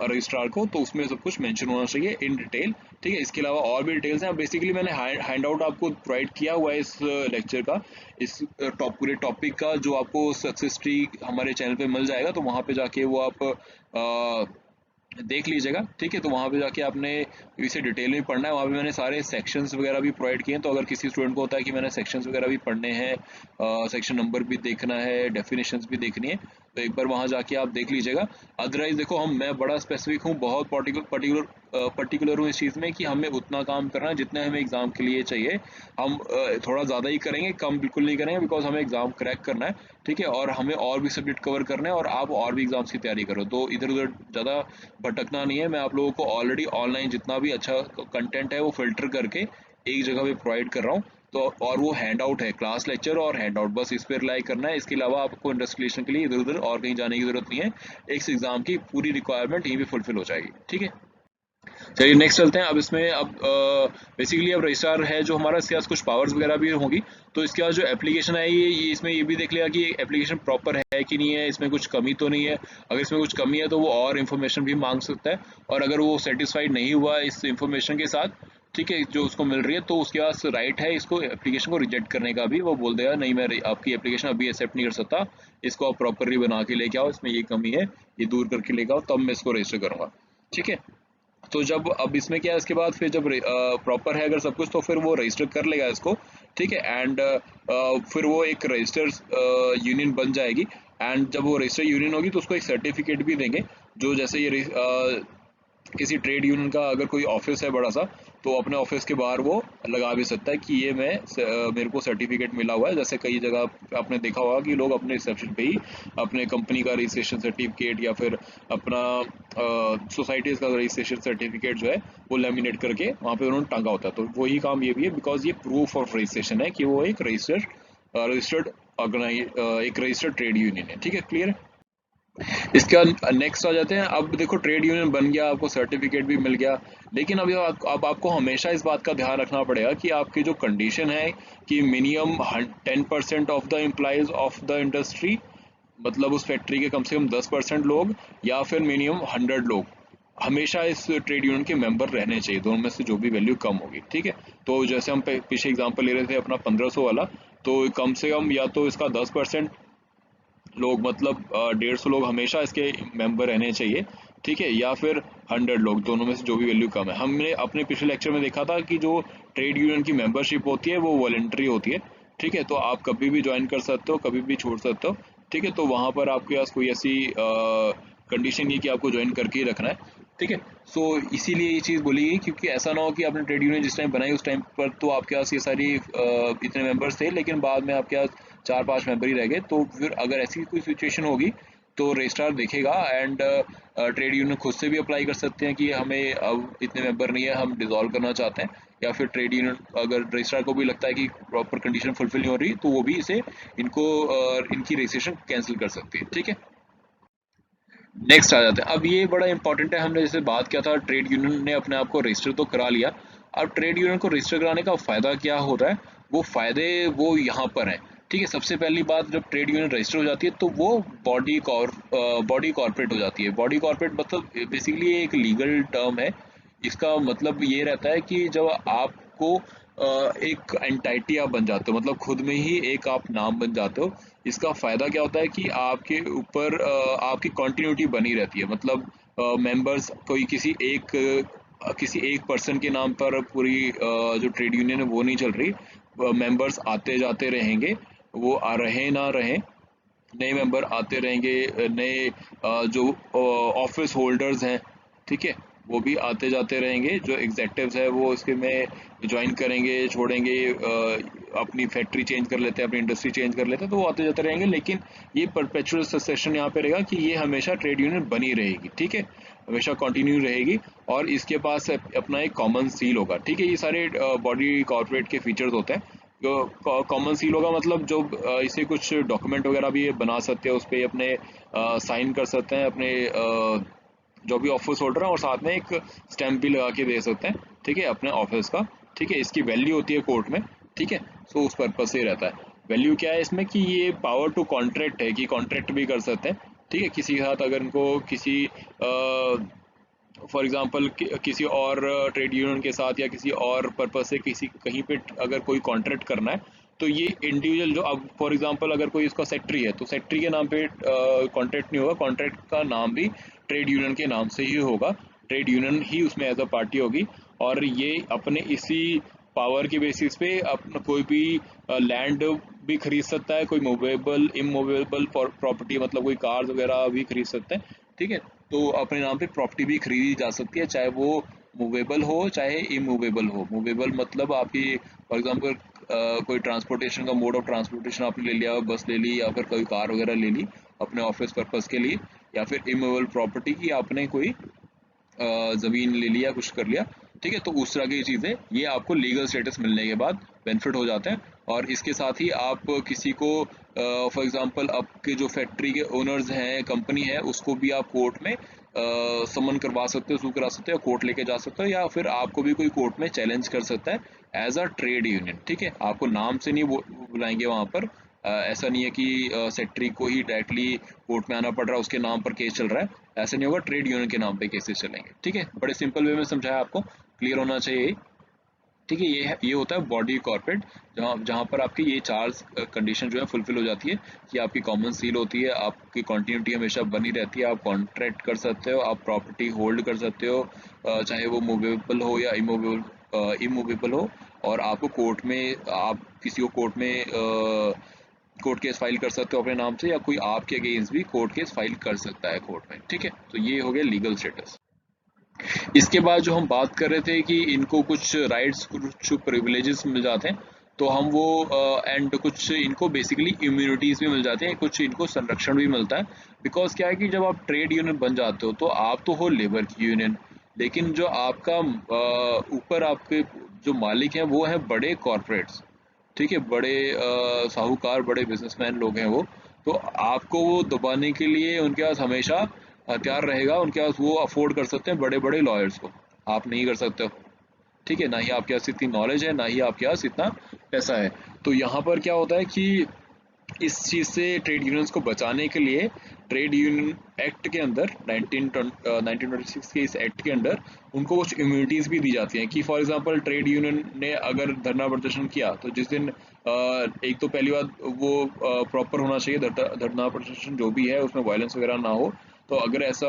रजिस्ट्रार को, तो उसमें सब कुछ मेंशन होना चाहिए इन डिटेल, ठीक है। इसके अलावा और भी डिटेल्स हैं, बेसिकली मैंने हैंड आउट आपको प्रोवाइड किया हुआ है इस लेक्चर का, इस पूरे टॉपिक का, जो आपको सक्सेस ट्री हमारे चैनल पे मिल जाएगा, तो वहाँ पे जाके वो आप देख लीजिएगा, ठीक है। तो वहाँ पे जाके आपने इसे डिटेल में पढ़ना है, वहाँ पे मैंने सारे सेक्शंस वगैरह भी प्रोवाइड किए हैं, तो अगर किसी स्टूडेंट को होता है कि मैंने सेक्शंस वगैरह भी पढ़ने हैं, सेक्शन नंबर भी देखना है, डेफिनेशंस भी देखनी है, तो एक बार वहाँ जाके आप देख लीजिएगा। अदरवाइज देखो, मैं बड़ा स्पेसिफिक हूँ, बहुत पर्टिकुलर हूँ इस चीज़ में कि हमें उतना काम करना है जितने हमें एग्जाम के लिए चाहिए। हम थोड़ा ज़्यादा ही करेंगे, कम बिल्कुल नहीं करेंगे, बिकॉज हमें एग्जाम क्रैक करना है, ठीक है, और हमें और भी सब्जेक्ट कवर करना है, और आप और भी एग्जाम्स की तैयारी करो, तो इधर उधर ज़्यादा भटकना नहीं है। मैं आप लोगों को ऑलरेडी ऑनलाइन जितना भी अच्छा कंटेंट है वो फिल्टर करके एक जगह पे प्रोवाइड कर रहा हूँ, तो और वो हैंड आउट है, क्लास लेक्चर और हैंड आउट, बस इस पर रिलाई करना है। इसके अलावा आपको इन्वेस्टिगेशन के लिए इधर उधर और कहीं जाने की जरूरत नहीं है, एक एग्जाम की पूरी रिक्वायरमेंट यहीं पे फुलफिल हो जाएगी, ठीक है। चलिए नेक्स्ट चलते हैं। अब इसमें अब बेसिकली अब रजिस्ट्रार है जो हमारा, इसके पास कुछ पावर्स वगैरह भी होंगी। तो इसके पास जो एप्लीकेशन है ये इसमें ये भी देख लिया कि एप्लीकेशन प्रॉपर है कि नहीं है, इसमें कुछ कमी तो नहीं है। अगर इसमें कुछ कमी है तो वो और इन्फॉर्मेशन भी मांग सकता है, और अगर वो सेटिस्फाइड नहीं हुआ इस इन्फॉर्मेशन के साथ, ठीक है, जो उसको मिल रही है, तो उसके पास राइट है इसको एप्लीकेशन को रिजेक्ट करने का भी। वो बोल देगा नहीं, मैं आपकी एप्लीकेशन अभी एक्सेप्ट नहीं कर सकता, इसको आप प्रॉपरली बना के लेके आओ, इसमें ये कमी है, ये दूर करके लेके आओ, तब मैं इसको रजिस्टर करूँगा। ठीक है, तो जब अब इसमें क्या है, इसके बाद फिर जब प्रॉपर है अगर सब कुछ, तो फिर वो रजिस्टर कर लेगा इसको। ठीक है, एंड फिर वो एक रजिस्टर यूनियन बन जाएगी। एंड जब वो रजिस्टर यूनियन होगी तो उसको एक सर्टिफिकेट भी देंगे, जो जैसे ये किसी ट्रेड यूनियन का अगर कोई ऑफिस है बड़ा सा, तो अपने ऑफिस के बाहर वो लगा भी सकता है कि ये मेरे को सर्टिफिकेट मिला हुआ है। जैसे कई जगह आपने देखा होगा कि लोग अपने रिसेप्शन पे ही अपने कंपनी का रजिस्ट्रेशन सर्टिफिकेट या फिर अपना सोसाइटीज का रजिस्ट्रेशन सर्टिफिकेट जो है वो लेमिनेट करके वहाँ पे उन्होंने टांगा होता है। तो वही काम ये भी है, बिकॉज ये प्रूफ ऑफ रजिस्ट्रेशन है कि वो एक रजिस्टर्ड एक रजिस्टर्ड ट्रेड यूनियन है। ठीक है, क्लियर है। इसके बाद नेक्स्ट आ जाते हैं। अब देखो ट्रेड यूनियन बन गया, आपको सर्टिफिकेट भी मिल गया, लेकिन अब आपको हमेशा इस बात का ध्यान रखना पड़ेगा कि आपकी जो कंडीशन है कि minimum 10% of the employees of the industry, मतलब उस फैक्ट्री के कम से कम 10% लोग, या फिर मिनिमम 100 लोग हमेशा इस ट्रेड यूनियन के मेंबर रहने चाहिए, दोनों में से जो भी वैल्यू कम होगी। ठीक है, तो जैसे हम पीछे एग्जांपल ले रहे थे अपना 1500 वाला, तो कम से कम या तो इसका 10% लोग, मतलब 150 लोग हमेशा इसके मेंबर रहने चाहिए। ठीक है, या फिर 100 लोग, दोनों में से जो भी वैल्यू कम है। हमने अपने पिछले लेक्चर में देखा था कि जो ट्रेड यूनियन की मेंबरशिप होती है वो वॉलंटरी होती है। ठीक है, तो आप कभी भी ज्वाइन कर सकते हो, कभी भी छोड़ सकते हो। ठीक है, तो वहाँ पर आपके पास कोई ऐसी कंडीशन नहीं कि आपको ज्वाइन करके ही रखना है। ठीक है, सो इसीलिए ये चीज़ बोली गई, क्योंकि ऐसा ना हो कि आपने ट्रेड यूनियन जिस टाइम बनाई उस टाइम पर तो आपके पास ये सारी इतने मेंबर्स थे, लेकिन बाद में आपके पास 4-5 मेंबर ही रह गए। तो फिर अगर ऐसी कोई सिचुएशन होगी तो रजिस्ट्रार देखेगा, एंड ट्रेड यूनियन खुद से भी अप्लाई कर सकते हैं कि हमें अब इतने मेंबर नहीं है, हम डिसॉल्व करना चाहते हैं। या फिर ट्रेड यूनियन अगर रजिस्ट्रार को भी लगता है कि प्रॉपर कंडीशन फुलफिल नहीं हो रही, तो वो भी इसे इनकी रजिस्ट्रेशन कैंसिल कर सकती है। ठीक है, नेक्स्ट आ जाते हैं। अब ये बड़ा इंपॉर्टेंट है, हमने जैसे बात किया था ट्रेड यूनियन ने अपने आप को रजिस्टर तो करा लिया। अब ट्रेड यूनियन को रजिस्टर कराने का फायदा क्या हो रहा है, वो फायदे वो यहाँ पर हैं। ठीक है, सबसे पहली बात, जब ट्रेड यूनियन रजिस्टर हो जाती है तो वो बॉडी कॉर्पोरेट हो जाती है। बॉडी कॉर्पोरेट मतलब बेसिकली एक लीगल टर्म है। इसका मतलब ये रहता है कि जब आपको एक एंटाइटी आप बन जाते हो, मतलब खुद में ही एक आप नाम बन जाते हो। इसका फायदा क्या होता है कि आपके ऊपर आपकी कंटिन्यूटी बनी रहती है, मतलब मेंबर्स कोई किसी एक पर्सन के नाम पर पूरी जो ट्रेड यूनियन है वो नहीं चल रही। मेंबर्स आते जाते रहेंगे, वो आ रहे ना रहे, नए मेंबर आते रहेंगे, नए जो ऑफिस होल्डर्स हैं, ठीक है, वो भी आते जाते रहेंगे। जो एग्जेक्टिव्स है वो इसके में ज्वाइन करेंगे, छोड़ेंगे, अपनी फैक्ट्री चेंज कर लेते हैं, अपनी इंडस्ट्री चेंज कर लेते हैं, तो वो आते जाते रहेंगे। लेकिन ये परपेचुअल सक्सेशन यहाँ पे रहेगा कि ये हमेशा ट्रेड यूनियन बनी रहेगी। ठीक है, हमेशा कंटिन्यू रहेगी, और इसके पास अपना एक कॉमन सील होगा। ठीक है, ये सारे बॉडी कॉर्पोरेट के फीचर्स होते हैं। कॉमन सील होगा, मतलब जो इसे कुछ डॉक्यूमेंट वगैरह भी बना सकते हैं, उस पर अपने साइन कर सकते हैं अपने जो भी ऑफिस होल्डर है, और साथ में एक स्टैंप भी लगा के दे सकते हैं। ठीक है, अपने ऑफिस का। ठीक है, इसकी वैल्यू होती है कोर्ट में। ठीक है, सो उस पर्पज से रहता है। वैल्यू क्या है इसमें कि ये पावर टू कॉन्ट्रैक्ट है, कि कॉन्ट्रैक्ट भी कर सकते हैं। ठीक है, किसी के साथ अगर इनको किसी फॉर एग्जांपल किसी और ट्रेड यूनियन के साथ या किसी और पर्पज से किसी कहीं पे अगर कोई कॉन्ट्रैक्ट करना है, तो ये इंडिविजुअल जो, अब फॉर एग्जांपल अगर कोई इसका सेक्रेटरी है, तो सेक्रेटरी के नाम पे कॉन्ट्रैक्ट नहीं होगा, कॉन्ट्रैक्ट का नाम भी ट्रेड यूनियन के नाम से ही होगा। ट्रेड यूनियन ही उसमें एज अ पार्टी होगी, और ये अपने इसी पावर के बेसिस पे अपना कोई भी लैंड भी खरीद सकता है, कोई मूवेबल इमूवेबल प्रॉपर्टी, मतलब कोई कार्स वगैरह भी खरीद सकते हैं। ठीक है, तो अपने नाम पे प्रॉपर्टी भी खरीदी जा सकती है, चाहे वो मूवेबल हो चाहे इमूवेबल हो। मूवेबल मतलब आपकी फॉर एग्जांपल कोई ट्रांसपोर्टेशन का मोड ऑफ ट्रांसपोर्टेशन आपने ले लिया, बस ले ली, या फिर कोई कार वगैरह ले ली अपने ऑफिस पर्पस के लिए, या फिर इमूवेबल प्रॉपर्टी की आपने कोई ज़मीन ले लिया, कुछ कर लिया। ठीक है, तो उस तरह की चीज़ें ये आपको लीगल स्टेटस मिलने के बाद बेनिफिट हो जाते हैं। और इसके साथ ही आप किसी को फॉर एग्जांपल आपके जो फैक्ट्री के ओनर्स हैं, कंपनी है, उसको भी आप कोर्ट में समन करवा सकते हो, सू करा सकते हो, कोर्ट लेके जा सकते हो, या फिर आपको भी कोई कोर्ट में चैलेंज कर सकता है एज अ ट्रेड यूनियन। ठीक है, आपको नाम से नहीं बुलाएंगे वहां पर। ऐसा नहीं है कि सेक्रेटरी को ही डायरेक्टली कोर्ट में आना पड़ रहा है, उसके नाम पर केस चल रहा है, ऐसा नहीं होगा, ट्रेड यूनियन के नाम पे केसेस चलेंगे। ठीक है, बड़े सिंपल वे में समझाया, आपको क्लियर होना चाहिए। ठीक है, ये होता है बॉडी कॉर्पोरेट, जहाँ जहाँ पर आपकी ये चार कंडीशन जो है फुलफिल हो जाती है कि आपकी कॉमन सील होती है, आपकी कॉन्टिन्यूटी हमेशा बनी रहती है, आप कॉन्ट्रैक्ट कर सकते हो, आप प्रॉपर्टी होल्ड कर सकते हो, चाहे वो मूवेबल हो या इमूवेबल हो, और आपको कोर्ट में, आप किसी को कोर्ट में कोर्ट केस फाइल कर सकते हो अपने नाम से, या कोई आपके अगेंस्ट भी कोर्ट केस फाइल कर सकता है कोर्ट में। ठीक है, तो ये हो गया लीगल स्टेटस। इसके बाद जो हम बात कर रहे थे कि इनको कुछ राइट्स, कुछ प्रिविलेजेस मिल जाते हैं, तो हम वो एंड कुछ इनको बेसिकली इम्यूनिटीज भी मिल जाती हैं, कुछ इनको संरक्षण भी मिलता है। बिकॉज क्या है कि जब आप ट्रेड यूनियन बन जाते हो तो आप तो हो लेबर की यूनियन, लेकिन जो आपका ऊपर आपके जो मालिक हैं वो हैं बड़े कॉरपोरेट्स। ठीक है, बड़े साहूकार, बड़े बिजनेसमैन लोग हैं वो, तो आपको वो दबाने के लिए उनके पास हमेशा हथियार रहेगा, उनके पास वो अफोर्ड कर सकते हैं बड़े बड़े लॉयर्स को, आप नहीं कर सकते हो। ठीक है, ना ही आपके पास इतनी नॉलेज है, ना ही आपके पास इतना पैसा है। तो यहाँ पर क्या होता है कि इस चीज़ से ट्रेड यूनियंस को बचाने के लिए ट्रेड यूनियन एक्ट के अंदर 1926 के इस एक्ट के अंदर उनको कुछ इम्यूनिटीज भी दी जाती हैं कि फॉर एग्जांपल ट्रेड यूनियन ने अगर धरना प्रदर्शन किया तो जिस दिन एक तो पहली बात वो प्रॉपर होना चाहिए, धरना प्रदर्शन जो भी है उसमें वायलेंस वगैरह ना हो। तो अगर ऐसा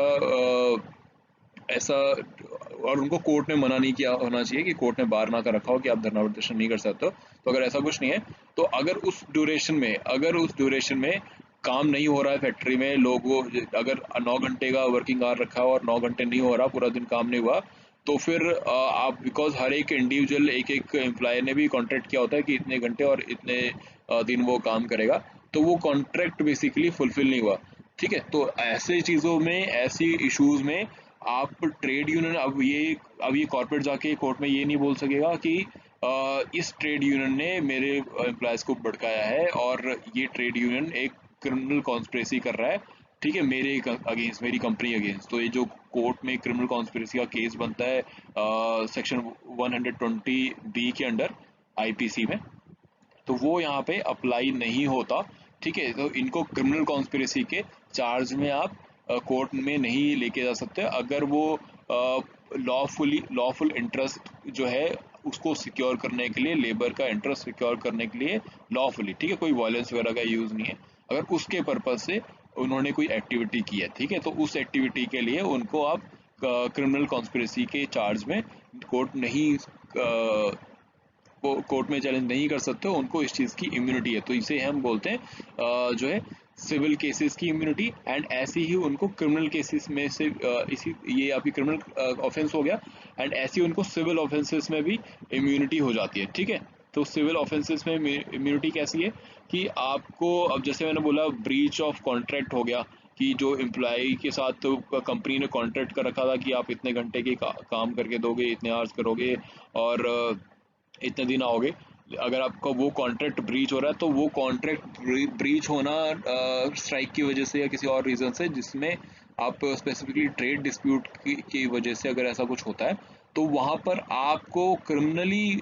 और उनको कोर्ट ने मना नहीं किया होना चाहिए कि कोर्ट ने बार ना कर रखा हो कि आप धरना प्रदर्शन नहीं कर सकते हो। तो अगर ऐसा कुछ नहीं है तो अगर उस ड्यूरेशन में काम नहीं हो रहा है फैक्ट्री में, लोगों अगर 9 घंटे का वर्किंग आवर रखा हो और 9 घंटे नहीं हो रहा, पूरा दिन काम नहीं हुआ, तो फिर आप, बिकॉज हर एक इंडिविजुअल, एक एक एम्प्लॉयर ने भी कॉन्ट्रैक्ट किया होता है कि इतने घंटे और इतने दिन वो काम करेगा, तो वो कॉन्ट्रैक्ट बेसिकली फुलफिल नहीं हुआ। ठीक है, तो ऐसे चीज़ों में, ऐसी इश्यूज में आप ट्रेड यूनियन, अब ये कॉर्पोरेट जाके कोर्ट में ये नहीं बोल सकेगा कि इस ट्रेड यूनियन ने मेरे एम्प्लॉयज को भड़काया है और ये ट्रेड यूनियन एक क्रिमिनल कॉन्स्पिरेसी कर रहा है। ठीक है, मेरे अगेंस्ट, मेरी कंपनी अगेंस्ट। तो ये जो कोर्ट में क्रिमिनल कॉन्स्पिरेसी का केस बनता है सेक्शन 120B के अंडर आईपीसी में, तो वो यहाँ पे अप्लाई नहीं होता। ठीक है, तो इनको क्रिमिनल कॉन्स्पिरेसी के चार्ज में आप कोर्ट में नहीं लेके जा सकते अगर वो लॉफुल इंटरेस्ट जो है उसको सिक्योर करने के लिए, लेबर का इंटरेस्ट सिक्योर करने के लिए लॉफुली, ठीक है, कोई वायलेंस वगैरह का यूज नहीं है, अगर उसके पर्पज से उन्होंने कोई एक्टिविटी की है। ठीक है, तो उस एक्टिविटी के लिए उनको आप क्रिमिनल कॉन्स्पिरेसी के चार्ज में कोर्ट नहीं कोर्ट में चैलेंज नहीं कर सकते, उनको इस चीज़ की इम्यूनिटी है। तो इसे हम बोलते हैं जो है सिविल केसेस की इम्यूनिटी। एंड ऐसे ही उनको क्रिमिनल केसेस में से इसी ये आपकी क्रिमिनल ऑफेंस हो गया, एंड ऐसे ही उनको सिविल ऑफेंसेस में भी इम्यूनिटी हो जाती है। ठीक है, तो सिविल ऑफेंसेस में इम्यूनिटी कैसी है कि आपको, अब जैसे मैंने बोला, ब्रीच ऑफ कॉन्ट्रैक्ट हो गया कि जो एम्प्लॉय के साथ तो कंपनी ने कॉन्ट्रैक्ट कर रखा था कि आप इतने घंटे के काम करके दोगे, इतने आवर्स करोगे और इतने दिन आओगे, अगर आपका वो कॉन्ट्रैक्ट ब्रीच हो रहा है तो वो कॉन्ट्रैक्ट ब्रीच होना स्ट्राइक की वजह से या किसी और रीजन से, जिसमें आप स्पेसिफिकली ट्रेड डिस्प्यूट की वजह से अगर ऐसा कुछ होता है, तो वहां पर आपको क्रिमिनली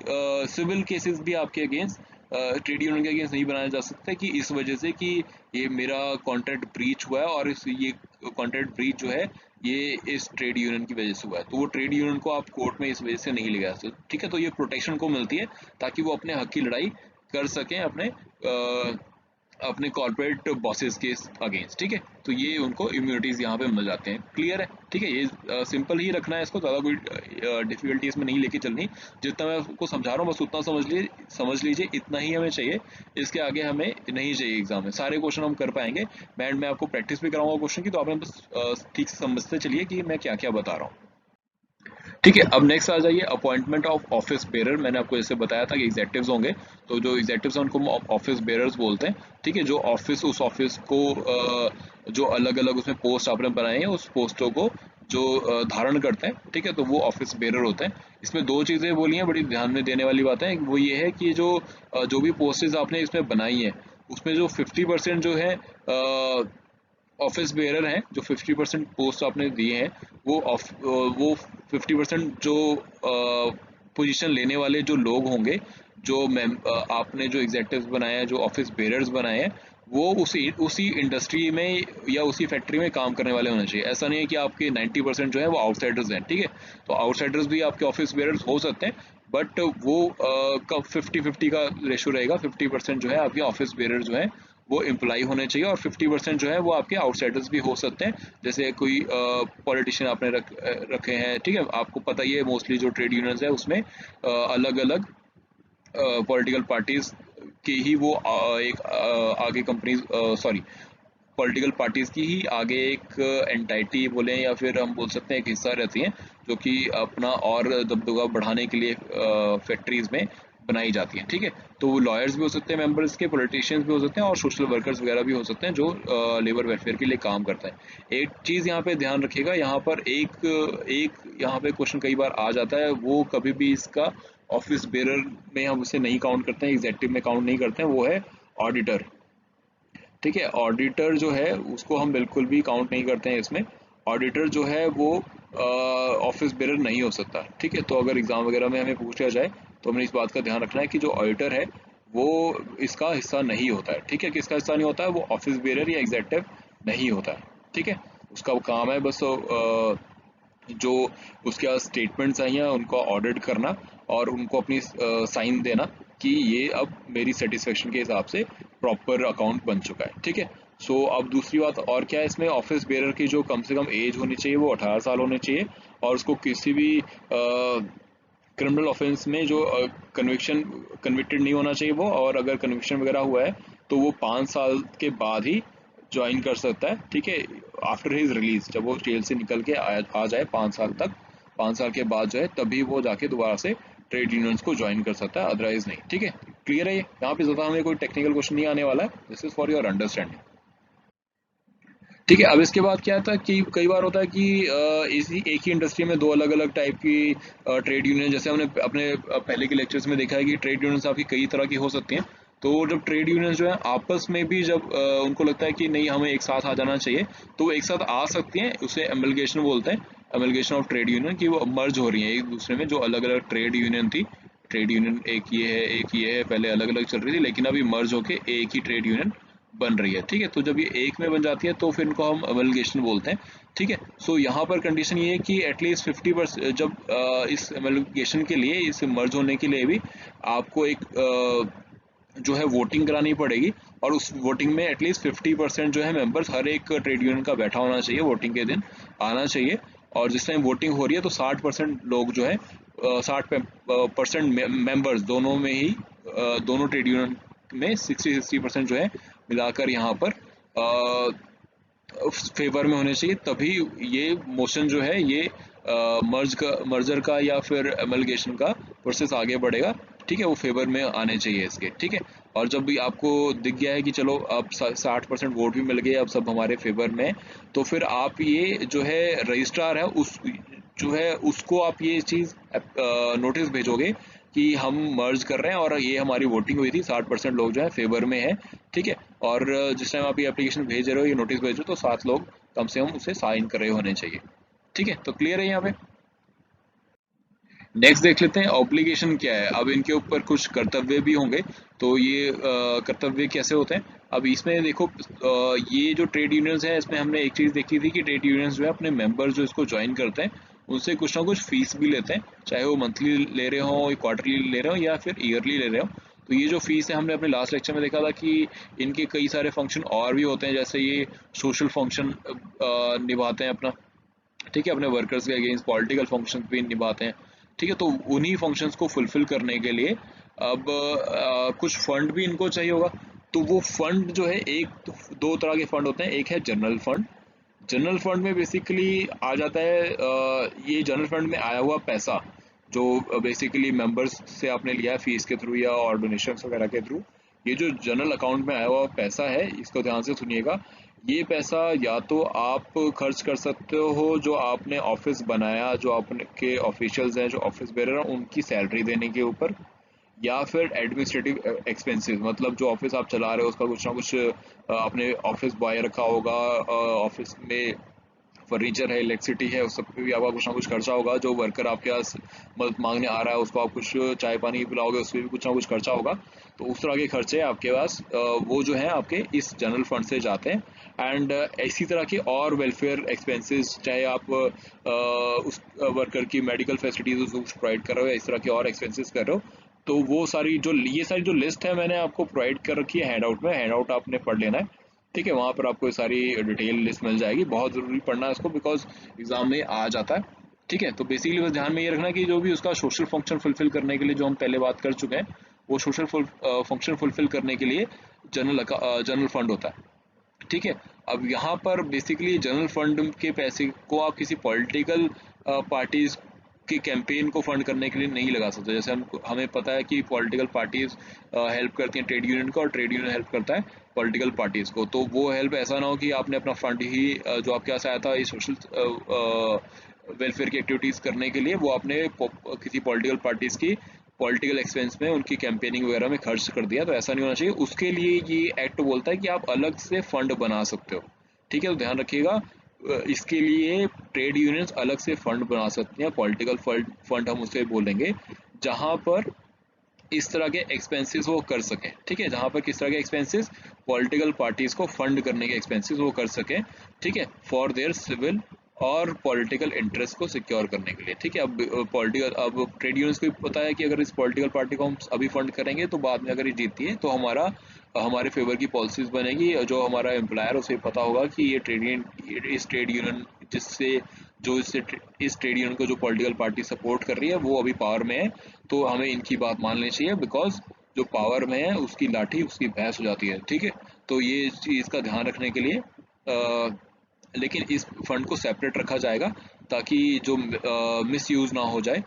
सिविल केसेस भी आपके अगेंस्ट, ट्रेड यूनियन के अगेंस्ट नहीं बनाया जा सकता कि इस वजह से कि ये मेरा कॉन्ट्रैक्ट ब्रीच हुआ है और ये कॉन्ट्रैक्ट ब्रीच जो है ये इस ट्रेड यूनियन की वजह से हुआ है, तो वो ट्रेड यूनियन को आप कोर्ट में इस वजह से नहीं ले जा सकते। ठीक है, तो ये प्रोटेक्शन को मिलती है ताकि वो अपने हक की लड़ाई कर सकें अपने कॉर्पोरेट बॉसेस के अगेंस्ट। ठीक है, तो ये उनको इम्यूनिटीज यहाँ पे मिल जाते हैं। क्लियर है? ठीक है, ये सिंपल ही रखना है इसको, ज़्यादा कोई डिफिकल्टी इसमें नहीं लेके चलनी। जितना मैं आपको समझा रहा हूँ बस उतना समझ लीजिए, इतना ही हमें चाहिए, इसके आगे हमें नहीं चाहिए एग्जाम में। सारे क्वेश्चन हम कर पाएंगे, बैंड में आपको प्रैक्टिस भी कराऊंगा क्वेश्चन की, तो आपने बस ठीक से समझते चलिए कि मैं क्या क्या बता रहा हूँ। ठीक है, अब नेक्स्ट आ जाइए अपॉइंटमेंट ऑफ ऑफिस बेरर। मैंने आपको जैसे बताया था कि एग्जेक्टिव्स होंगे, तो जो एग्जेक्टिव्स हैं उनको हम ऑफिस बेरर्स बोलते हैं। ठीक है, जो उस ऑफिस को जो अलग अलग उसमें पोस्ट आपने बनाए हैं, उस पोस्टों को जो धारण करते हैं, ठीक है, तो वो ऑफिस बेरर होते हैं। इसमें दो चीज़ें बोली हैं बड़ी ध्यान में देने वाली बातें, वो ये है कि जो भी पोस्टेज आपने इसमें बनाई हैं उसमें जो 50% जो है ऑफिस बेयरर हैं, जो 50% पोस्ट आपने दिए हैं, वो 50% जो पोजीशन लेने वाले जो लोग होंगे, आपने जो एग्जेक्टिव्स बनाए हैं, जो ऑफिस बेयरर्स बनाए हैं, वो उसी इंडस्ट्री में या उसी फैक्ट्री में काम करने वाले होने चाहिए। ऐसा नहीं है कि आपके 90% जो है वो आउटसाइडर्स हैं, ठीक है। तो आउटसाइडर्स भी आपके ऑफिस बेयरर्स हो सकते हैं, बट वो कब 50-50 का रेशो रहेगा। 50% जो है आपके ऑफिस बेयरर जो है वो एम्प्लॉय होने चाहिए, और 50% जो है वो आपके आउटसाइडर्स भी हो सकते हैं। जैसे कोई पॉलिटिशियन आपने रखे हैं, ठीक है। आपको पता ही है मोस्टली जो ट्रेड यूनियंस है उसमें अलग अलग पॉलिटिकल पार्टीज के ही वो एक आगे कंपनीज, सॉरी, पॉलिटिकल पार्टीज की ही आगे एक एंटाइटी बोले या फिर हम बोल सकते हैं एक हिस्सा रहती हैं, जो कि अपना और दबदबा बढ़ाने के लिए फैक्ट्रीज में बनाई जाती हैं, ठीक है। तो वो लॉयर्स भी हो सकते हैं मेंबर्स के, पॉलिटिशियंस भी हो सकते हैं, और सोशल वर्कर्स वगैरह भी हो सकते हैं जो लेबर वेलफेयर के लिए काम करते हैं। एक चीज़ यहाँ पे ध्यान रखिएगा, यहाँ पर एक एक यहाँ पे क्वेश्चन कई बार आ जाता है, वो कभी भी इसका ऑफिस बेरर में हम उसे नहीं काउंट करते हैं, एग्जेक्टिव में काउंट नहीं करते हैं, वो है ऑडिटर, ठीक है। ऑडिटर जो है उसको हम बिल्कुल भी काउंट नहीं करते हैं इसमें। ऑडिटर जो है वो ऑफिस बेरर नहीं हो सकता, ठीक है। तो अगर एग्जाम वगैरह में हमें पूछा जाए तो हमें इस बात का ध्यान रखना है कि जो ऑडिटर है वो इसका हिस्सा नहीं होता है, ठीक है। किसका हिस्सा नहीं होता है? वो ऑफिस बेरर या एग्जेक्टिव नहीं होता है, ठीक है। उसका काम है बस जो उसके पास स्टेटमेंट्स आई हैं उनको ऑडिट करना, और उनको अपनी साइन देना कि ये अब मेरी सेटिस्फेक्शन के हिसाब से प्रॉपर अकाउंट बन चुका है, ठीक है। सो अब दूसरी बात और क्या है इसमें, ऑफिस बेरर की जो कम से कम एज होनी चाहिए वो 18 साल होनी चाहिए, और उसको किसी भी क्रिमिनल ऑफेंस में जो कन्विक्टेड नहीं होना चाहिए वो, और अगर कन्विक्शन वगैरह हुआ है तो वो 5 साल के बाद ही ज्वाइन कर सकता है, ठीक है। आफ्टर हिज रिलीज, जब वो जेल से निकल के आ जाए 5 साल तक, 5 साल के बाद जो है तभी वो जाके दोबारा से ट्रेड यूनियंस को ज्वाइन कर सकता है, अदरवाइज नहीं, ठीक है। क्लियर है ये? यहाँ पे ज़्यादा हमें कोई टेक्निकल क्वेश्चन नहीं आने वाला है, this is for your understanding, ठीक है। अब इसके बाद क्या था कि कई बार होता है कि इसी एक ही इंडस्ट्री में दो अलग अलग टाइप की ट्रेड यूनियन, जैसे हमने अपने पहले के लेक्चर्स में देखा है कि ट्रेड यूनियंस आपकी कई तरह की हो सकती हैं। तो जब ट्रेड यूनियंस जो है आपस में भी जब उनको लगता है कि नहीं हमें एक साथ आ जाना चाहिए, तो वो एक साथ आ सकती हैं, उसे एमलगेशन बोलते हैं, एमलगेशन ऑफ ट्रेड यूनियन, की वो मर्ज हो रही है एक दूसरे में। जो अलग अलग ट्रेड यूनियन थी, ट्रेड यूनियन एक ये है एक ये है, पहले अलग अलग चल रही थी, लेकिन अभी मर्ज होके एक ही ट्रेड यूनियन बन रही है, ठीक है। तो जब ये एक में बन जाती है तो फिर इनको हम एमलगेशन बोलते हैं, ठीक है। सो यहाँ पर कंडीशन ये है कि एटलीस्ट 50%, जब इस एमलगेशन के लिए, इस मर्ज होने के लिए भी आपको एक जो है वोटिंग करानी पड़ेगी, और उस वोटिंग में एटलीस्ट 50% जो है मेंबर्स हर एक ट्रेड यूनियन का बैठा होना चाहिए, वोटिंग के दिन आना चाहिए। और जिस टाइम वोटिंग हो रही है तो 60% लोग जो है 60% मेंबर्स दोनों में ही, दोनों ट्रेड यूनियन में 60% जो है मिलाकर यहाँ पर फेवर में होने चाहिए, तभी ये मोशन जो है ये मर्जर का या फिर एमलगेशन का प्रोसेस आगे बढ़ेगा, ठीक है। वो फेवर में आने चाहिए इसके, ठीक है। और जब भी आपको दिख गया है कि चलो अब 60% वोट भी मिल गए, अब सब हमारे फेवर में, तो फिर आप ये जो है रजिस्ट्रार है उस जो है उसको आप ये चीज़ नोटिस भेजोगे कि हम मर्ज कर रहे हैं और ये हमारी वोटिंग हुई थी, 60% लोग जो है फेवर में है, ठीक है। और जिस टाइम आप ये एप्लीकेशन भेज रहे हो, ये नोटिस भेज रहे हो, तो 7 लोग कम से कम उसे साइन कर रहे होने चाहिए, ठीक है। तो क्लियर है यहाँ पे? नेक्स्ट देख लेते हैं ऑब्लिगेशन क्या है। अब इनके ऊपर कुछ कर्तव्य भी होंगे, तो ये कर्तव्य कैसे होते हैं? अब इसमें देखो, ये जो ट्रेड यूनियंस है इसमें हमने एक चीज़ देखी थी कि ट्रेड यूनियंस जो है अपने मेंबर्स जो इसको ज्वाइन करते हैं उनसे कुछ ना कुछ फीस भी लेते हैं, चाहे वो मंथली ले रहे हो, क्वार्टरली ले रहे हो या फिर ईयरली ले रहे हो। तो ये जो फीस है, हमने अपने लास्ट लेक्चर में देखा था कि इनके कई सारे फंक्शन और भी होते हैं, जैसे ये सोशल फंक्शन निभाते हैं अपना, ठीक है, अपने वर्कर्स के अगेंस्ट पॉलिटिकल फंक्शंस भी निभाते हैं, ठीक है। तो उन्हीं फंक्शंस को फुलफिल करने के लिए अब कुछ फंड भी इनको चाहिए होगा। तो वो फंड जो है, एक दो तरह के फंड होते हैं, एक है जनरल फंड। जनरल फंड में बेसिकली आ जाता है ये जनरल फंड में आया हुआ पैसा जो बेसिकली मेंबर्स से आपने लिया है फीस के थ्रू या और डोनेशंस वगैरह के थ्रू। ये जो जनरल अकाउंट में आया हुआ पैसा है, इसको ध्यान से सुनिएगा। ये पैसा या तो आप खर्च कर सकते हो जो आपने ऑफिस बनाया, जो आपके ऑफिशियल्स हैं, जो ऑफिस बेरर हैं, उनकी सैलरी देने के ऊपर, या फिर एडमिनिस्ट्रेटिव एक्सपेंसेस, मतलब जो ऑफिस आप चला रहे हो उसका कुछ ना कुछ आपने ऑफिस बॉय रखा होगा, ऑफिस में फर्नीचर है, इलेक्ट्रिसिटी है, उस सब पे भी आपका कुछ ना कुछ खर्चा होगा। जो वर्कर आपके पास मदद मांगने आ रहा है उसको आप कुछ चाय पानी पिलाओगे, उस पर भी कुछ ना कुछ खर्चा होगा। तो उस तरह के खर्चे आपके पास वो जो है आपके इस जनरल फंड से जाते हैं। एंड इसी तरह के और वेलफेयर एक्सपेंसेस, चाहे आप उस वर्कर की मेडिकल फैसिलिटीज उसको प्रोवाइड कर रहे हो या इस तरह के और एक्सपेंसेस कर रहे हो, तो वो सारी जो ये सारी जो लिस्ट है मैंने आपको प्रोवाइड कर रखी है हैंड आउट में, हैंड आउट आपने पढ़ लेना है। ठीक है, वहाँ पर आपको ये सारी डिटेल लिस्ट मिल जाएगी, बहुत ज़रूरी पढ़ना है इसको बिकॉज एग्जाम में आ जाता है। ठीक है, तो बेसिकली बस ध्यान में ये रखना कि जो भी उसका सोशल फंक्शन फुलफिल करने के लिए जो हम पहले बात कर चुके हैं, वो सोशल फंक्शन फुलफिल करने के लिए जनरल फंड होता है। ठीक है, अब यहाँ पर बेसिकली जनरल फंड के पैसे को आप किसी पॉलिटिकल पार्टीज की कैंपेन को फंड करने के लिए नहीं लगा सकते। जैसे हमें पता है कि पॉलिटिकल पार्टीज हेल्प करती हैं ट्रेड यूनियन को, और ट्रेड यूनियन हेल्प करता है पॉलिटिकल पार्टीज को। तो वो हेल्प ऐसा ना हो कि आपने अपना फंड ही जो आपके पास आया था ये सोशल वेलफेयर की एक्टिविटीज करने के लिए, वो आपने किसी पॉलिटिकल पार्टीज की पॉलिटिकल एक्सपेंस में उनकी कैंपेनिंग वगैरह में खर्च कर दिया। तो ऐसा नहीं होना चाहिए। उसके लिए ये एक्ट बोलता है कि आप अलग से फंड बना सकते हो। ठीक है, तो ध्यान रखिएगा, इसके लिए ट्रेड यूनियंस अलग से फंड बना सकती हैं, पॉलिटिकल फंड हम उसे बोलेंगे, जहां पर इस तरह के एक्सपेंसेस वो कर सकें। ठीक है, जहां पर किस तरह के एक्सपेंसेस, पॉलिटिकल पार्टीज को फंड करने के एक्सपेंसेस वो कर सकें। ठीक है, फॉर देयर सिविल और पॉलिटिकल इंटरेस्ट को सिक्योर करने के लिए। ठीक है, अब ट्रेड यूनियंस को भी पता है कि अगर इस पॉलिटिकल पार्टी को हम अभी फंड करेंगे तो बाद में अगर ये जीतती है तो हमारे फेवर की पॉलिसीज बनेगी। जो हमारा एम्प्लॉयर उसे पता होगा कि ये ट्रेड यूनियन जिससे जो इस ट्रेड यूनियन को जो पॉलिटिकल पार्टी सपोर्ट कर रही है वो अभी पावर में है, तो हमें इनकी बात मान लेनी चाहिए बिकॉज जो पावर में है उसकी लाठी उसकी भैंस हो जाती है। ठीक है, तो ये चीज़ का ध्यान रखने के लिए लेकिन इस फंड को सेपरेट रखा जाएगा ताकि जो मिस यूज़ ना हो जाए।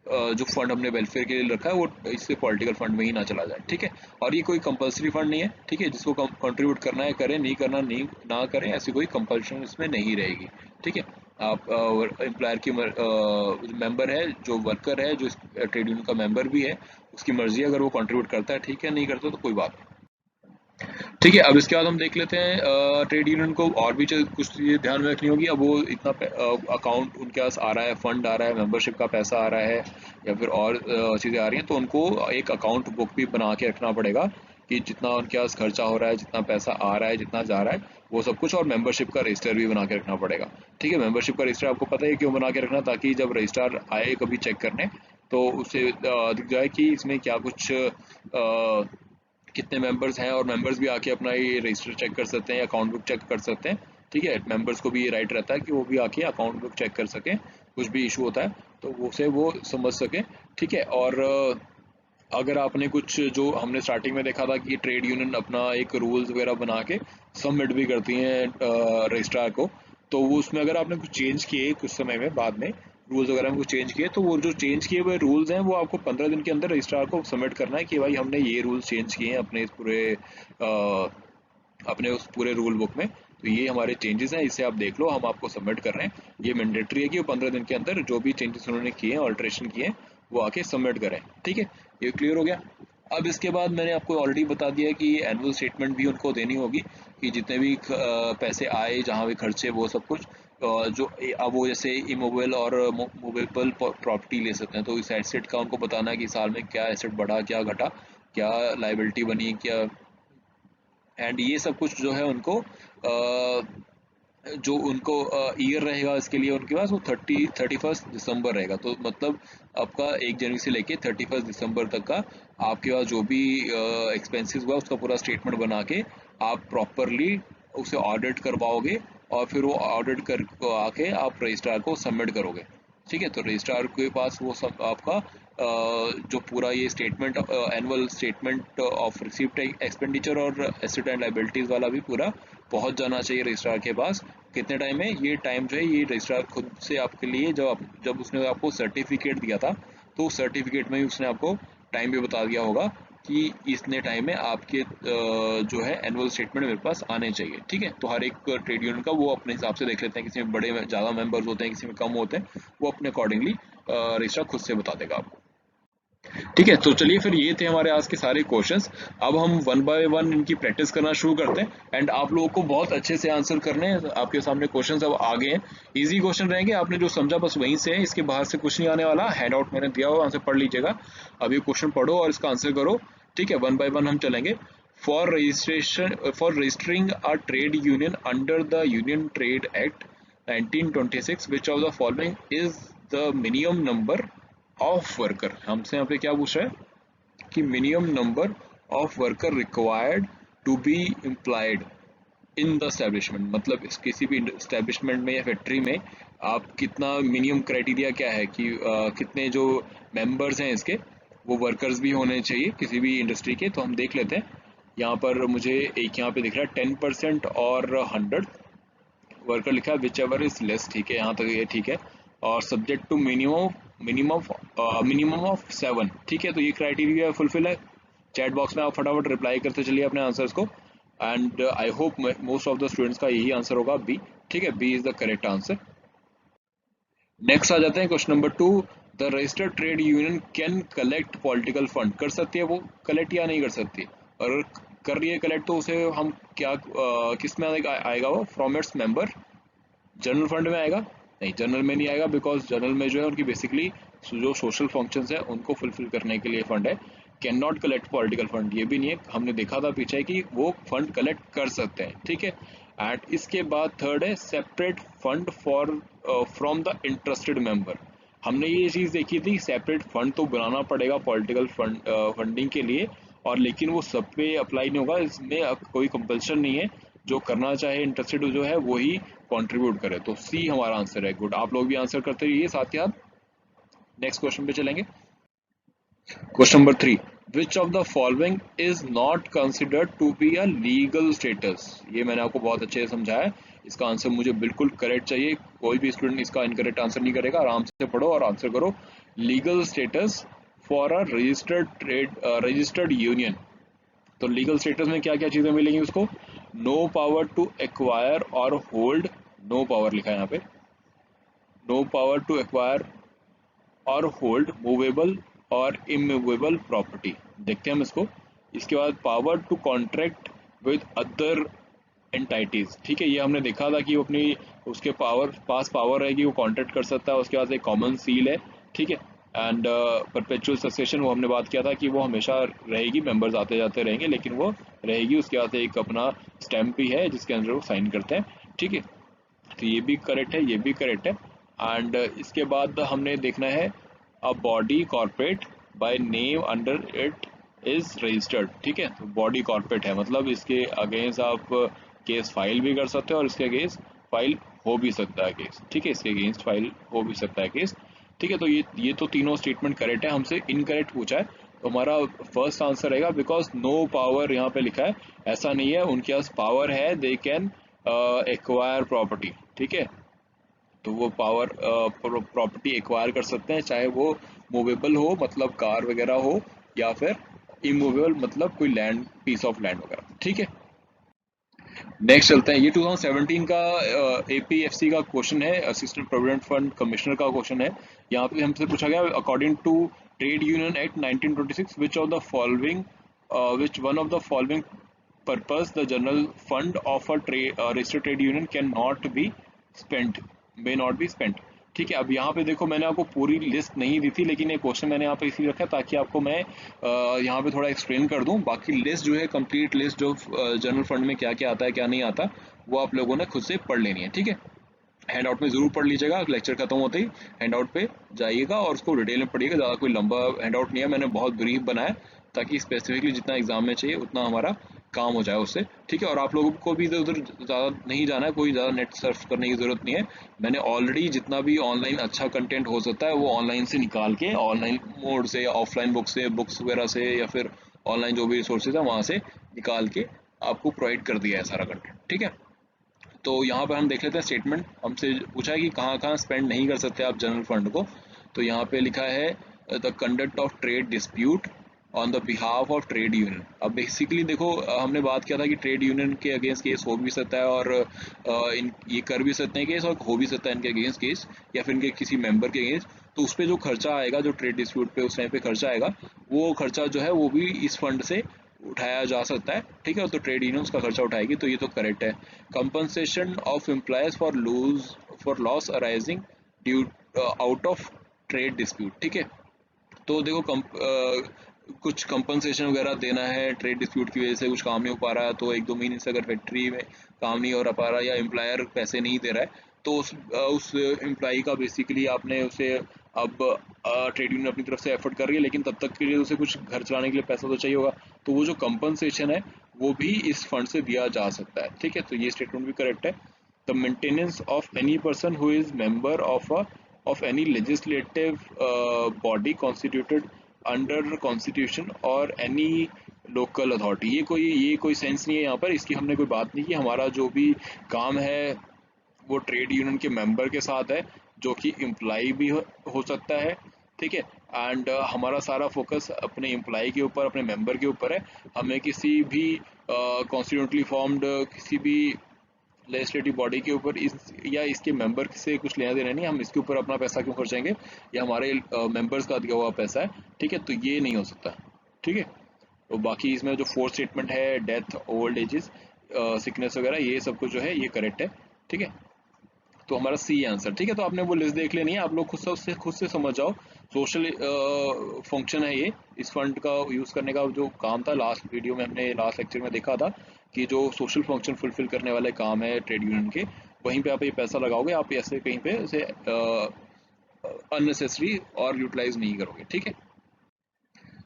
जो फंड हमने वेलफेयर के लिए रखा है वो इससे पॉलिटिकल फंड में ही ना चला जाए। ठीक है, और ये कोई कंपलसरी फंड नहीं है। ठीक है, जिसको कंट्रीब्यूट करना है करें, नहीं करना नहीं ना करें, ऐसी कोई कंपल्शन इसमें नहीं रहेगी। ठीक है, आप एम्प्लॉयर की मेंबर है, जो वर्कर है, जो ट्रेड यूनियन का मेंबर भी है, उसकी मर्जी है, अगर वो कंट्रीब्यूट करता है ठीक है, नहीं करता तो कोई बात नहीं। ठीक है, अब इसके बाद हम देख लेते हैं ट्रेड यूनियन को और भी कुछ चीज़ें ध्यान में रखनी होगी। अब वो इतना अकाउंट उनके पास आ रहा है, फंड आ रहा है, मेंबरशिप का पैसा आ रहा है या फिर और चीज़ें आ रही हैं, तो उनको एक अकाउंट बुक भी बना के रखना पड़ेगा कि जितना उनके पास खर्चा हो रहा है, जितना पैसा आ रहा है, जितना जा रहा है, वो सब कुछ, और मेंबरशिप का रजिस्टर भी बना के रखना पड़ेगा। ठीक है, मेंबरशिप का रजिस्टर आपको पता है क्यों बना के रखना, ताकि जब रजिस्ट्रार आए कभी चेक करने तो उसे दिख जाए कि इसमें क्या कुछ कितने मेंबर्स हैं, और मेंबर्स भी आके अपना ये रजिस्टर चेक कर सकते हैं, अकाउंट बुक चेक कर सकते हैं। ठीक है, मेंबर्स को भी ये राइट रहता है कि वो भी आके अकाउंट बुक चेक कर सकें, कुछ भी इशू होता है तो वो समझ सकें। ठीक है, और अगर आपने कुछ, जो हमने स्टार्टिंग में देखा था कि ट्रेड यूनियन अपना एक रूल्स वगैरह बना के सबमिट भी करती हैं रजिस्ट्रार को, तो वो उसमें अगर आपने कुछ चेंज किए कुछ समय में बाद में रूल्स वगैरह में कुछ चेंज किए, तो वो जो चेंज किए हुए रूल्स हैं वो आपको 15 दिन के अंदर रजिस्ट्रार को सबमिट करना है कि भाई हमने ये रूल्स चेंज किए हैं अपने उस पूरे रूल बुक में, तो ये हमारे चेंजेस हैं, इसे आप देख लो, हम आपको सबमिट कर रहे हैं। ये मैंडेटरी है कि वो 15 दिन के अंदर जो भी चेंजेस उन्होंने किए हैं, ऑल्ट्रेशन किए हैं, वो आके सबमिट करें। ठीक है, ये क्लियर हो गया। अब इसके बाद मैंने आपको ऑलरेडी बता दिया कि ये एनुअल स्टेटमेंट भी उनको देनी होगी कि जितने भी पैसे आए, जहाँ भी खर्चे, वो सब कुछ अब वो जैसे इमोबल और मूवेबल प्रॉपर्टी ले सकते हैं, तो इस एसेट का उनको बताना है कि साल में क्या एसेट बढ़ा, क्या घटा, क्या लाइबिलिटी बनी, क्या, एंड ये सब कुछ जो है उनको जो उनको ईयर रहेगा इसके लिए उनके पास वो 31 दिसंबर रहेगा। तो मतलब आपका 1 जनवरी से लेके 31 दिसंबर तक का आपके पास जो भी एक्सपेंसेस हुआ उसका पूरा स्टेटमेंट बना के आप प्रॉपरली उसे ऑडिट करवाओगे, और फिर वो ऑडिट कर आके आप रजिस्ट्रार को सबमिट करोगे। ठीक है, तो रजिस्ट्रार के पास वो सब आपका जो पूरा ये statement, annual statement of received expenditure और एसेट एंड लाइबिलिटीज वाला भी पूरा पहुंच जाना चाहिए रजिस्ट्रार के पास। कितने टाइम में, ये टाइम जो है ये रजिस्ट्रार खुद से आपके लिए, जब उसने आपको सर्टिफिकेट दिया था तो उस सर्टिफिकेट में ही उसने आपको टाइम भी बता दिया होगा कि इतने टाइम में आपके जो है एनुअल स्टेटमेंट मेरे पास आने चाहिए। ठीक है, तो हर एक ट्रेड यूनियन का वो अपने हिसाब से देख लेते हैं, किसी में बड़े ज़्यादा मेंबर्स होते हैं, किसी में कम होते हैं, वो अपने अकॉर्डिंगली रजिस्ट्रार खुद से बता देगा आपको। ठीक है, तो चलिए फिर ये थे हमारे आज के सारे क्वेश्चंस। अब हम वन बाय वन इनकी प्रैक्टिस करना शुरू करते हैं एंड आप लोगों को बहुत अच्छे से आंसर करने हैं। आपके सामने क्वेश्चंस अब आ गए हैं, इजी क्वेश्चन रहेंगे, आपने जो समझा बस वहीं से है, इसके बाहर से कुछ नहीं आने वाला। हैंड आउट मैंने दिया हुआ, आंसर पढ़ लीजिएगा। अब ये क्वेश्चन पढ़ो और इसका आंसर करो। ठीक है, वन बाय वन हम चलेंगे। For registering a trade union under the union trade act 1926 which of the following is the minimum number of worker. हमसे यहाँ पे क्या पूछ रहा है कि minimum number of worker required to be employed in the establishment, मतलब किसी भी एस्टेब्लिशमेंट में या फैक्ट्री में आप कितना मिनिमम क्राइटेरिया क्या है कि कितने जो मेंबर्स हैं इसके वो वर्कर्स भी होने चाहिए किसी भी इंडस्ट्री के। तो हम देख लेते हैं, यहाँ पर मुझे एक यहाँ पे दिख रहा है 10% और 100 वर्कर लिखा है, विच एवर इज लेस। ठीक है, यहाँ तक ये ठीक है। और सब्जेक्ट टू मिनिमम ऑफ 7। ठीक है, तो ये क्राइटेरिया फुलफिल है। चैट बॉक्स में आप फटाफट रिप्लाई करते चलिए अपने आंसर्स को and I hope most of the students का यही आंसर होगा, बी। ठीक है, B is the correct answer. Next आ जाते हैं question number 2। The registered trade union can collect political fund. कर सकती है वो कलेक्ट या नहीं कर सकती? अगर कर रही है कलेक्ट तो उसे हम क्या किस में आएगा वो? From its member. General fund में आएगा? नहीं, जनरल में नहीं आएगा, बिकॉज जनरल में जो है उनकी बेसिकली जो सोशल फंक्शंस है उनको फुलफिल करने के लिए फंड है। Can not collect political fund ये भी नहीं है, हमने देखा था पीछे कि वो फंड कलेक्ट कर सकते हैं। ठीक है, एंड इसके बाद थर्ड है separate fund for from the interested member. हमने ये चीज देखी थी, सेपरेट फंड तो बनाना पड़ेगा पॉलिटिकल फंडिंग के लिए, और लेकिन वो सब पे अप्लाई नहीं होगा, इसमें कोई कंपल्शन नहीं है। जो करना चाहे इंटरेस्टेड जो है वही कंट्रीब्यूट करे। तो सी हमारा आंसर है। गुड, आप लोग भी आंसर करते रहिए साथ ही साथ। नेक्स्ट क्वेश्चन पे चलेंगे। Question number 3। Which of the following is not considered to be a legal status. ये मैंने आपको बहुत अच्छे से समझाया है, इसका आंसर मुझे बिल्कुल करेक्ट चाहिए। कोई भी स्टूडेंट इसका इनकरेक्ट आंसर नहीं करेगा, आराम से पढ़ो और आंसर करो। Legal status for a registered union. तो लीगल स्टेटस में क्या क्या चीजें मिलेंगी उसको? नो पावर टू एक्वायर और होल्ड, नो पावर लिखा है यहाँ पे, नो पावर टू एक्वायर और होल्ड मूवेबल और इमूवेबल प्रॉपर्टी। देखते हैं हम इसको। इसके बाद power to contract with other entities. ठीक है, ये हमने देखा था कि वो अपनी उसके पास पावर रहेगी, वो कॉन्ट्रैक्ट कर सकता है। उसके बाद एक कॉमन सील है। ठीक है, एंड परपेचुअल सक्सेशन वो हमने बात किया था कि वो हमेशा रहेगी, मेंबर्स आते जाते रहेंगे लेकिन वो रहेगी। उसके बाद एक अपना स्टैम्प भी है जिसके अंदर वो साइन करते हैं। ठीक है, तो ये भी करेक्ट है, ये भी करेक्ट है। एंड इसके बाद हमने देखना है a body corporate by name under it is registered. ठीक है, तो बॉडी कॉर्पोरेट है, मतलब इसके अगेंस्ट आप केस फाइल भी कर सकते हो और इसके अगेंस्ट फाइल हो भी सकता है केस। ठीक है, इसके अगेंस्ट फाइल हो भी सकता है केस। ठीक है, तो ये तो तीनों स्टेटमेंट करेक्ट है। हमसे इनकरेक्ट पूछा है, तो हमारा फर्स्ट आंसर रहेगा, बिकॉज नो पावर यहाँ पे लिखा है। ऐसा नहीं है, उनके पास पावर है, दे कैन एक्वायर प्रॉपर्टी। ठीक है, तो वो पावर प्रॉपर्टी एक्वायर कर सकते हैं, चाहे वो मूवेबल हो मतलब कार वगैरह हो, या फिर इमूवेबल मतलब कोई लैंड, पीस ऑफ लैंड वगैरह। ठीक है, नेक्स्ट चलते हैं। ये 2017 का एपीएफसी का क्वेश्चन है, असिस्टेंट प्रोविडेंट फंड कमिश्नर का क्वेश्चन है। यहाँ पे हमसे पूछा गया, according to trade union act 1926 which of the following which one of the following purpose the general fund of a registered trade union cannot be spent, may not be spent। ठीक है, अब यहाँ पे देखो मैंने आपको पूरी लिस्ट नहीं दी थी, लेकिन ये क्वेश्चन मैंने यहाँ पे इसलिए रखा ताकि आपको मैं यहाँ पे थोड़ा एक्सप्लेन कर दूं। बाकी लिस्ट जो है, कंप्लीट लिस्ट जो जनरल फंड में क्या क्या आता है क्या नहीं आता, वो आप लोगों ने खुद से पढ़ लेनी है। ठीक है, हैंड आउट में जरूर पढ़ लीजिएगा, लेक्चर खत्म होते ही हैंड आउट पे जाइएगा और उसको डिटेल में पढ़िएगा। ज़्यादा कोई लंबा हैंड आउट नहीं है, मैंने बहुत ब्रीफ बनाया ताकि स्पेसिफिकली जितना एग्जाम में चाहिए उतना हमारा काम हो जाए उससे। ठीक है, और आप लोगों को भी इधर उधर ज़्यादा नहीं जाना है, कोई ज़्यादा नेट सर्फ करने की ज़रूरत नहीं है। मैंने ऑलरेडी जितना भी ऑनलाइन अच्छा कंटेंट हो सकता है वो ऑनलाइन से निकाल के, ऑनलाइन मोड से या ऑफलाइन बुक से, बुक्स वगैरह से, या फिर ऑनलाइन जो भी रिसोर्सेज है वहाँ से निकाल के आपको प्रोवाइड कर दिया है सारा कंटेंट। ठीक है, तो यहाँ पर हम देख लेते हैं स्टेटमेंट। हमसे पूछा है कि कहाँ कहाँ स्पेंड नहीं कर सकते आप जनरल फंड को। तो यहाँ पे लिखा है the conduct of trade dispute on the behalf of trade union. अब बेसिकली देखो हमने बात किया था कि ट्रेड यूनियन के अगेंस्ट केस हो भी सकता है, और ये कर भी सकते हैं केस, और हो भी सकता है इनके अगेंस्ट केस, या फिर इनके किसी मेंबर के अगेंस्ट। तो उस पर जो खर्चा आएगा, जो ट्रेड डिस्प्यूट पे उस टाइम पे खर्चा आएगा, वो खर्चा जो है वो भी इस फंड से उठाया जा सकता है, ठीक है। तो ट्रेड यूनियन उसका खर्चा उठाएगी, तो ये तो करेक्ट है। Compensation of employees for loss arising due out of trade dispute, ठीक है। तो देखो कुछ कंपनसेशन वगैरह देना है, ट्रेड डिस्प्यूट की वजह से कुछ काम नहीं हो पा रहा है, तो 1-2 महीने से अगर फैक्ट्री में काम नहीं हो रहा पा रहा, या एम्प्लॉयर पैसे नहीं दे रहा है, तो उस एम्प्लॉई का बेसिकली आपने उसे अब ट्रेड यूनियन अपनी तरफ से एफर्ट कर रही है, लेकिन तब तक के लिए उसे कुछ घर चलाने के लिए पैसा तो चाहिए होगा, तो वो जो कंपनसेशन है वो भी इस फंड से दिया जा सकता है, ठीक है। तो ये स्टेटमेंट भी करेक्ट है। The maintenance of any person who is member of any legislative body constituted under constitution और any local authority, ये कोई सेंस नहीं है यहाँ पर, इसकी हमने कोई बात नहीं की। हमारा जो भी काम है वो ट्रेड यूनियन के मेंबर के साथ है, जो कि एम्प्लॉई भी हो सकता है, ठीक है। एंड हमारा सारा फोकस अपने एम्प्लॉई के ऊपर, अपने मेंबर के ऊपर है। हमें किसी भी कॉन्स्टिट्यूंटली फॉर्म्ड किसी भी लेजिस्लेटिव बॉडी के ऊपर या इसके मेंबर से कुछ लेना देना नहीं। हम इसके ऊपर अपना पैसा क्यों खर्चेंगे, ये हमारे मेंबर्स का दिया हुआ पैसा है, ठीक है। तो ये नहीं हो सकता, ठीक है। तो बाकी इसमें जो फोर्थ स्टेटमेंट है, डेथ, ओल्ड एजेस, सिकनेस वगैरह, ये सब कुछ जो है ये करेक्ट है, ठीक है। तो हमारा सी आंसर, ठीक है। तो आपने वो लिस्ट देख लेनी है, आप लोग खुद से समझ जाओ। सोशल फंक्शन है ये, इस फंड का यूज करने का जो काम था, लास्ट वीडियो में हमने लास्ट लेक्चर में देखा था कि जो सोशल फंक्शन फुलफिल करने वाले काम है ट्रेड यूनियन के, वहीं पे आप ये पैसा लगाओगे, आप ऐसे कहीं पे उसे अननेसेसरी और यूटिलाइज नहीं करोगे, ठीक है।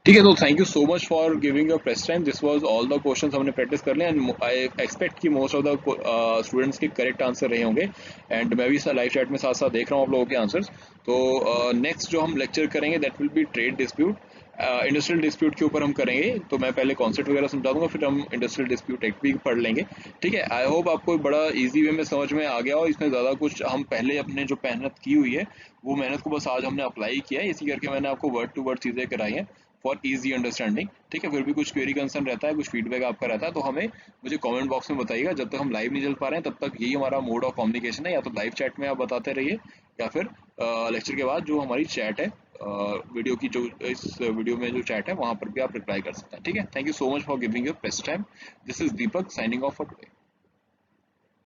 ठीक है, तो thank you so much for giving your press time. This was all the questions हमने प्रैक्टिस कर लिया, एंड आई एक्सपेक्ट कि मोस्ट ऑफ द स्टूडेंट्स के करेक्ट आंसर रहे होंगे, एंड मैं भी लाइव चैट में साथ साथ देख रहा हूँ आप लोगों के आंसर्स। तो नेक्स्ट जो हम लेक्चर करेंगे that will be trade dispute, industrial dispute के ऊपर हम करेंगे। तो मैं पहले कॉन्सेप्ट वगैरह समझा दूंगा, फिर हम इंडस्ट्रियल डिस्प्यूट एक्ट भी पढ़ लेंगे, ठीक है। आई होप आपको बड़ा इजी वे में समझ में आ गया हो। इसमें ज़्यादा कुछ हम पहले अपने जो मेहनत की हुई है वो मेहनत को बस आज हमने अप्लाई किया है, इसी करके मैंने आपको वर्ड टू वर्ड चीज़ें कराई हैं फॉर इजी अंडरस्टैंडिंग, ठीक है। फिर भी कुछ क्वेरी कंसर्न रहता है, कुछ फीडबैक आपका रहता है, तो हमें मुझे कमेंट बॉक्स में बताइएगा। जब तक हम लाइव नहीं चल पा रहे हैं तब तक यही हमारा मोड ऑफ कम्युनिकेशन है, या तो लाइव चैट में आप बताते रहिए, या फिर लेक्चर के बाद जो हमारी चैट है, वीडियो की जो इस वीडियो में जो चैट है वहाँ पर भी आप रिप्लाई कर सकते हैं, ठीक है। Thank you so much for giving your best time. This is Deepak signing off for today.